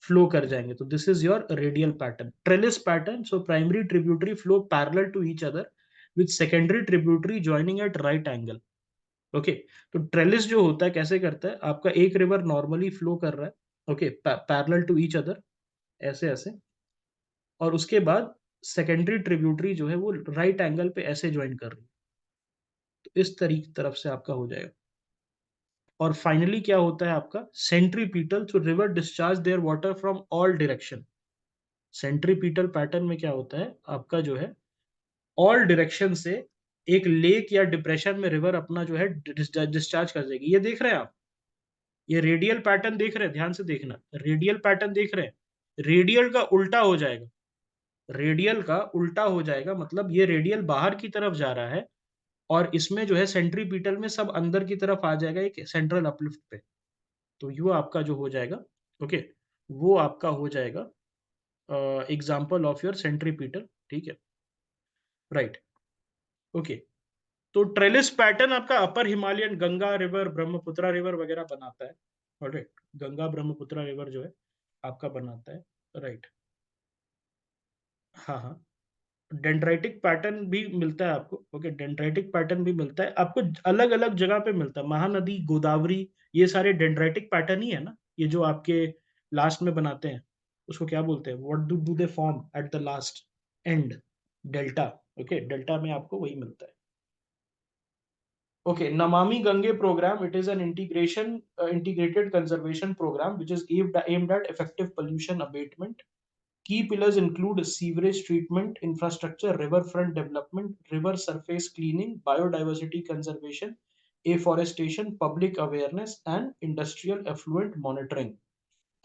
फ्लो कर जाएंगे, तो this is your radial pattern. Trellis pattern, so primary tributary flow parallel to each other with secondary tributary joining at right angle. Okay, तो ट्रेलिस जो होता है कैसे करता है, आपका एक रिवर नॉर्मली फ्लो कर रहा है, okay, parallel to each other, ऐसे ऐसे, और उसके बाद सेकेंडरी ट्रिब्यूटरी जो है वो राइट एंगल पे ऐसे ज्वाइन कर रही है, तो इस तरीके तरफ से आपका हो जाएगा। और फाइनली क्या होता है आपका सेंट्रीपीटल, तो river discharge their water from all direction. Centripetal pattern में क्या होता है आपका जो है, ऑल डायरेक्शन से एक लेक या डिप्रेशन में रिवर अपना जो है डिस्चार्ज कर देगी। ये देख रहे हैं आप, ये रेडियल पैटर्न देख रहे हैं, ध्यान से देखना, रेडियल पैटर्न देख रहे हैं, रेडियल का उल्टा हो जाएगा, रेडियल का उल्टा हो जाएगा, मतलब ये रेडियल बाहर की तरफ जा रहा है, और इसमें जो है सेंट्रीपीटल में सब अंदर की तरफ आ जाएगा एक सेंट्रल अपलिफ्ट पे। तो ये आपका जो हो जाएगा, ओके, वो आपका हो जाएगा एग्जाम्पल ऑफ योर सेंट्रीपीटल, ठीक है, राइट। ओके, तो ट्रेलिस पैटर्न आपका upper Himalayan Ganga river, Brahmaputra river वगैरह बनाता है, ऑलराइट, गंगा ब्रह्मपुत्रा रिवर जो है आपका बनाता है, राइट। हाँ हाँ, डेंड्राइटिक पैटर्न भी मिलता है आपको, ओके, डेंड्राइटिक पैटर्न भी मिलता है आपको, अलग अलग जगह पे मिलता है, महानदी, गोदावरी, ये सारे डेंड्राइटिक पैटर्न ही है ना, ये जो आपके लास्ट में बनाते हैं, उसको क्या बोलते हैं, what do they form at the last and, delta. Okay, delta में आपको वही मिलता है। Okay, Namami Gange program. It is an integrated conservation program which is aimed at effective pollution abatement. Key pillars include sewerage treatment, infrastructure, riverfront development, river surface cleaning, biodiversity conservation, afforestation, public awareness, and industrial effluent monitoring.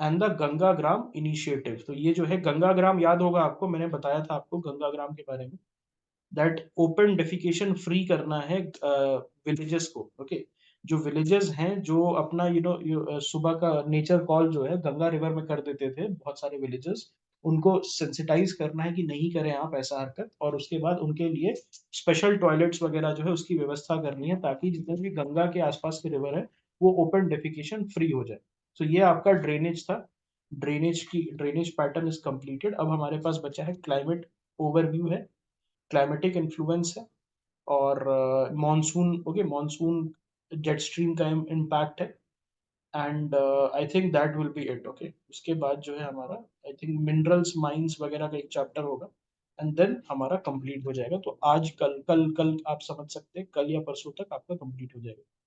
And the Ganga gram initiative. तो ये जो है गंगा ग्राम, याद होगा आपको, मैंने बताया था आपको गंगा ग्राम के बारे में, दैट ओपन डेफिकेशन फ्री करना है विलेजेस को। ओके, जो विलेजेस हैं जो अपना सुबह का नेचर कॉल जो है गंगा रिवर में कर देते थे बहुत सारे विलेजेस, उनको सेंसिटाइज करना है कि नहीं करें आप ऐसा हरकत, और उसके बाद उनके लिए स्पेशल टॉयलेट्स वगैरह जो है उसकी व्यवस्था करनी है ताकि जितने भी गंगा के आसपास के रिवर है वो ओपन डेफिकेशन फ्री हो जाए। तो ये आपका ड्रेनेज था। Drainage pattern is completed. अब हमारे पास बचा है क्लाइमेट ओवरव्यू है, क्लाइमेटिक इन्फ्लुएंस है, और monsoon. Okay, monsoon jet stream का इम्पैक्ट है, and I think that will be it. Okay, उसके बाद जो है हमारा, आई थिंक मिनरल्स माइंस वगैरह का एक चैप्टर होगा, एंड देन हमारा कंप्लीट हो जाएगा। तो आज कल कल कल आप समझ सकते हैं, कल या परसों तक आपका कंप्लीट हो जाएगा।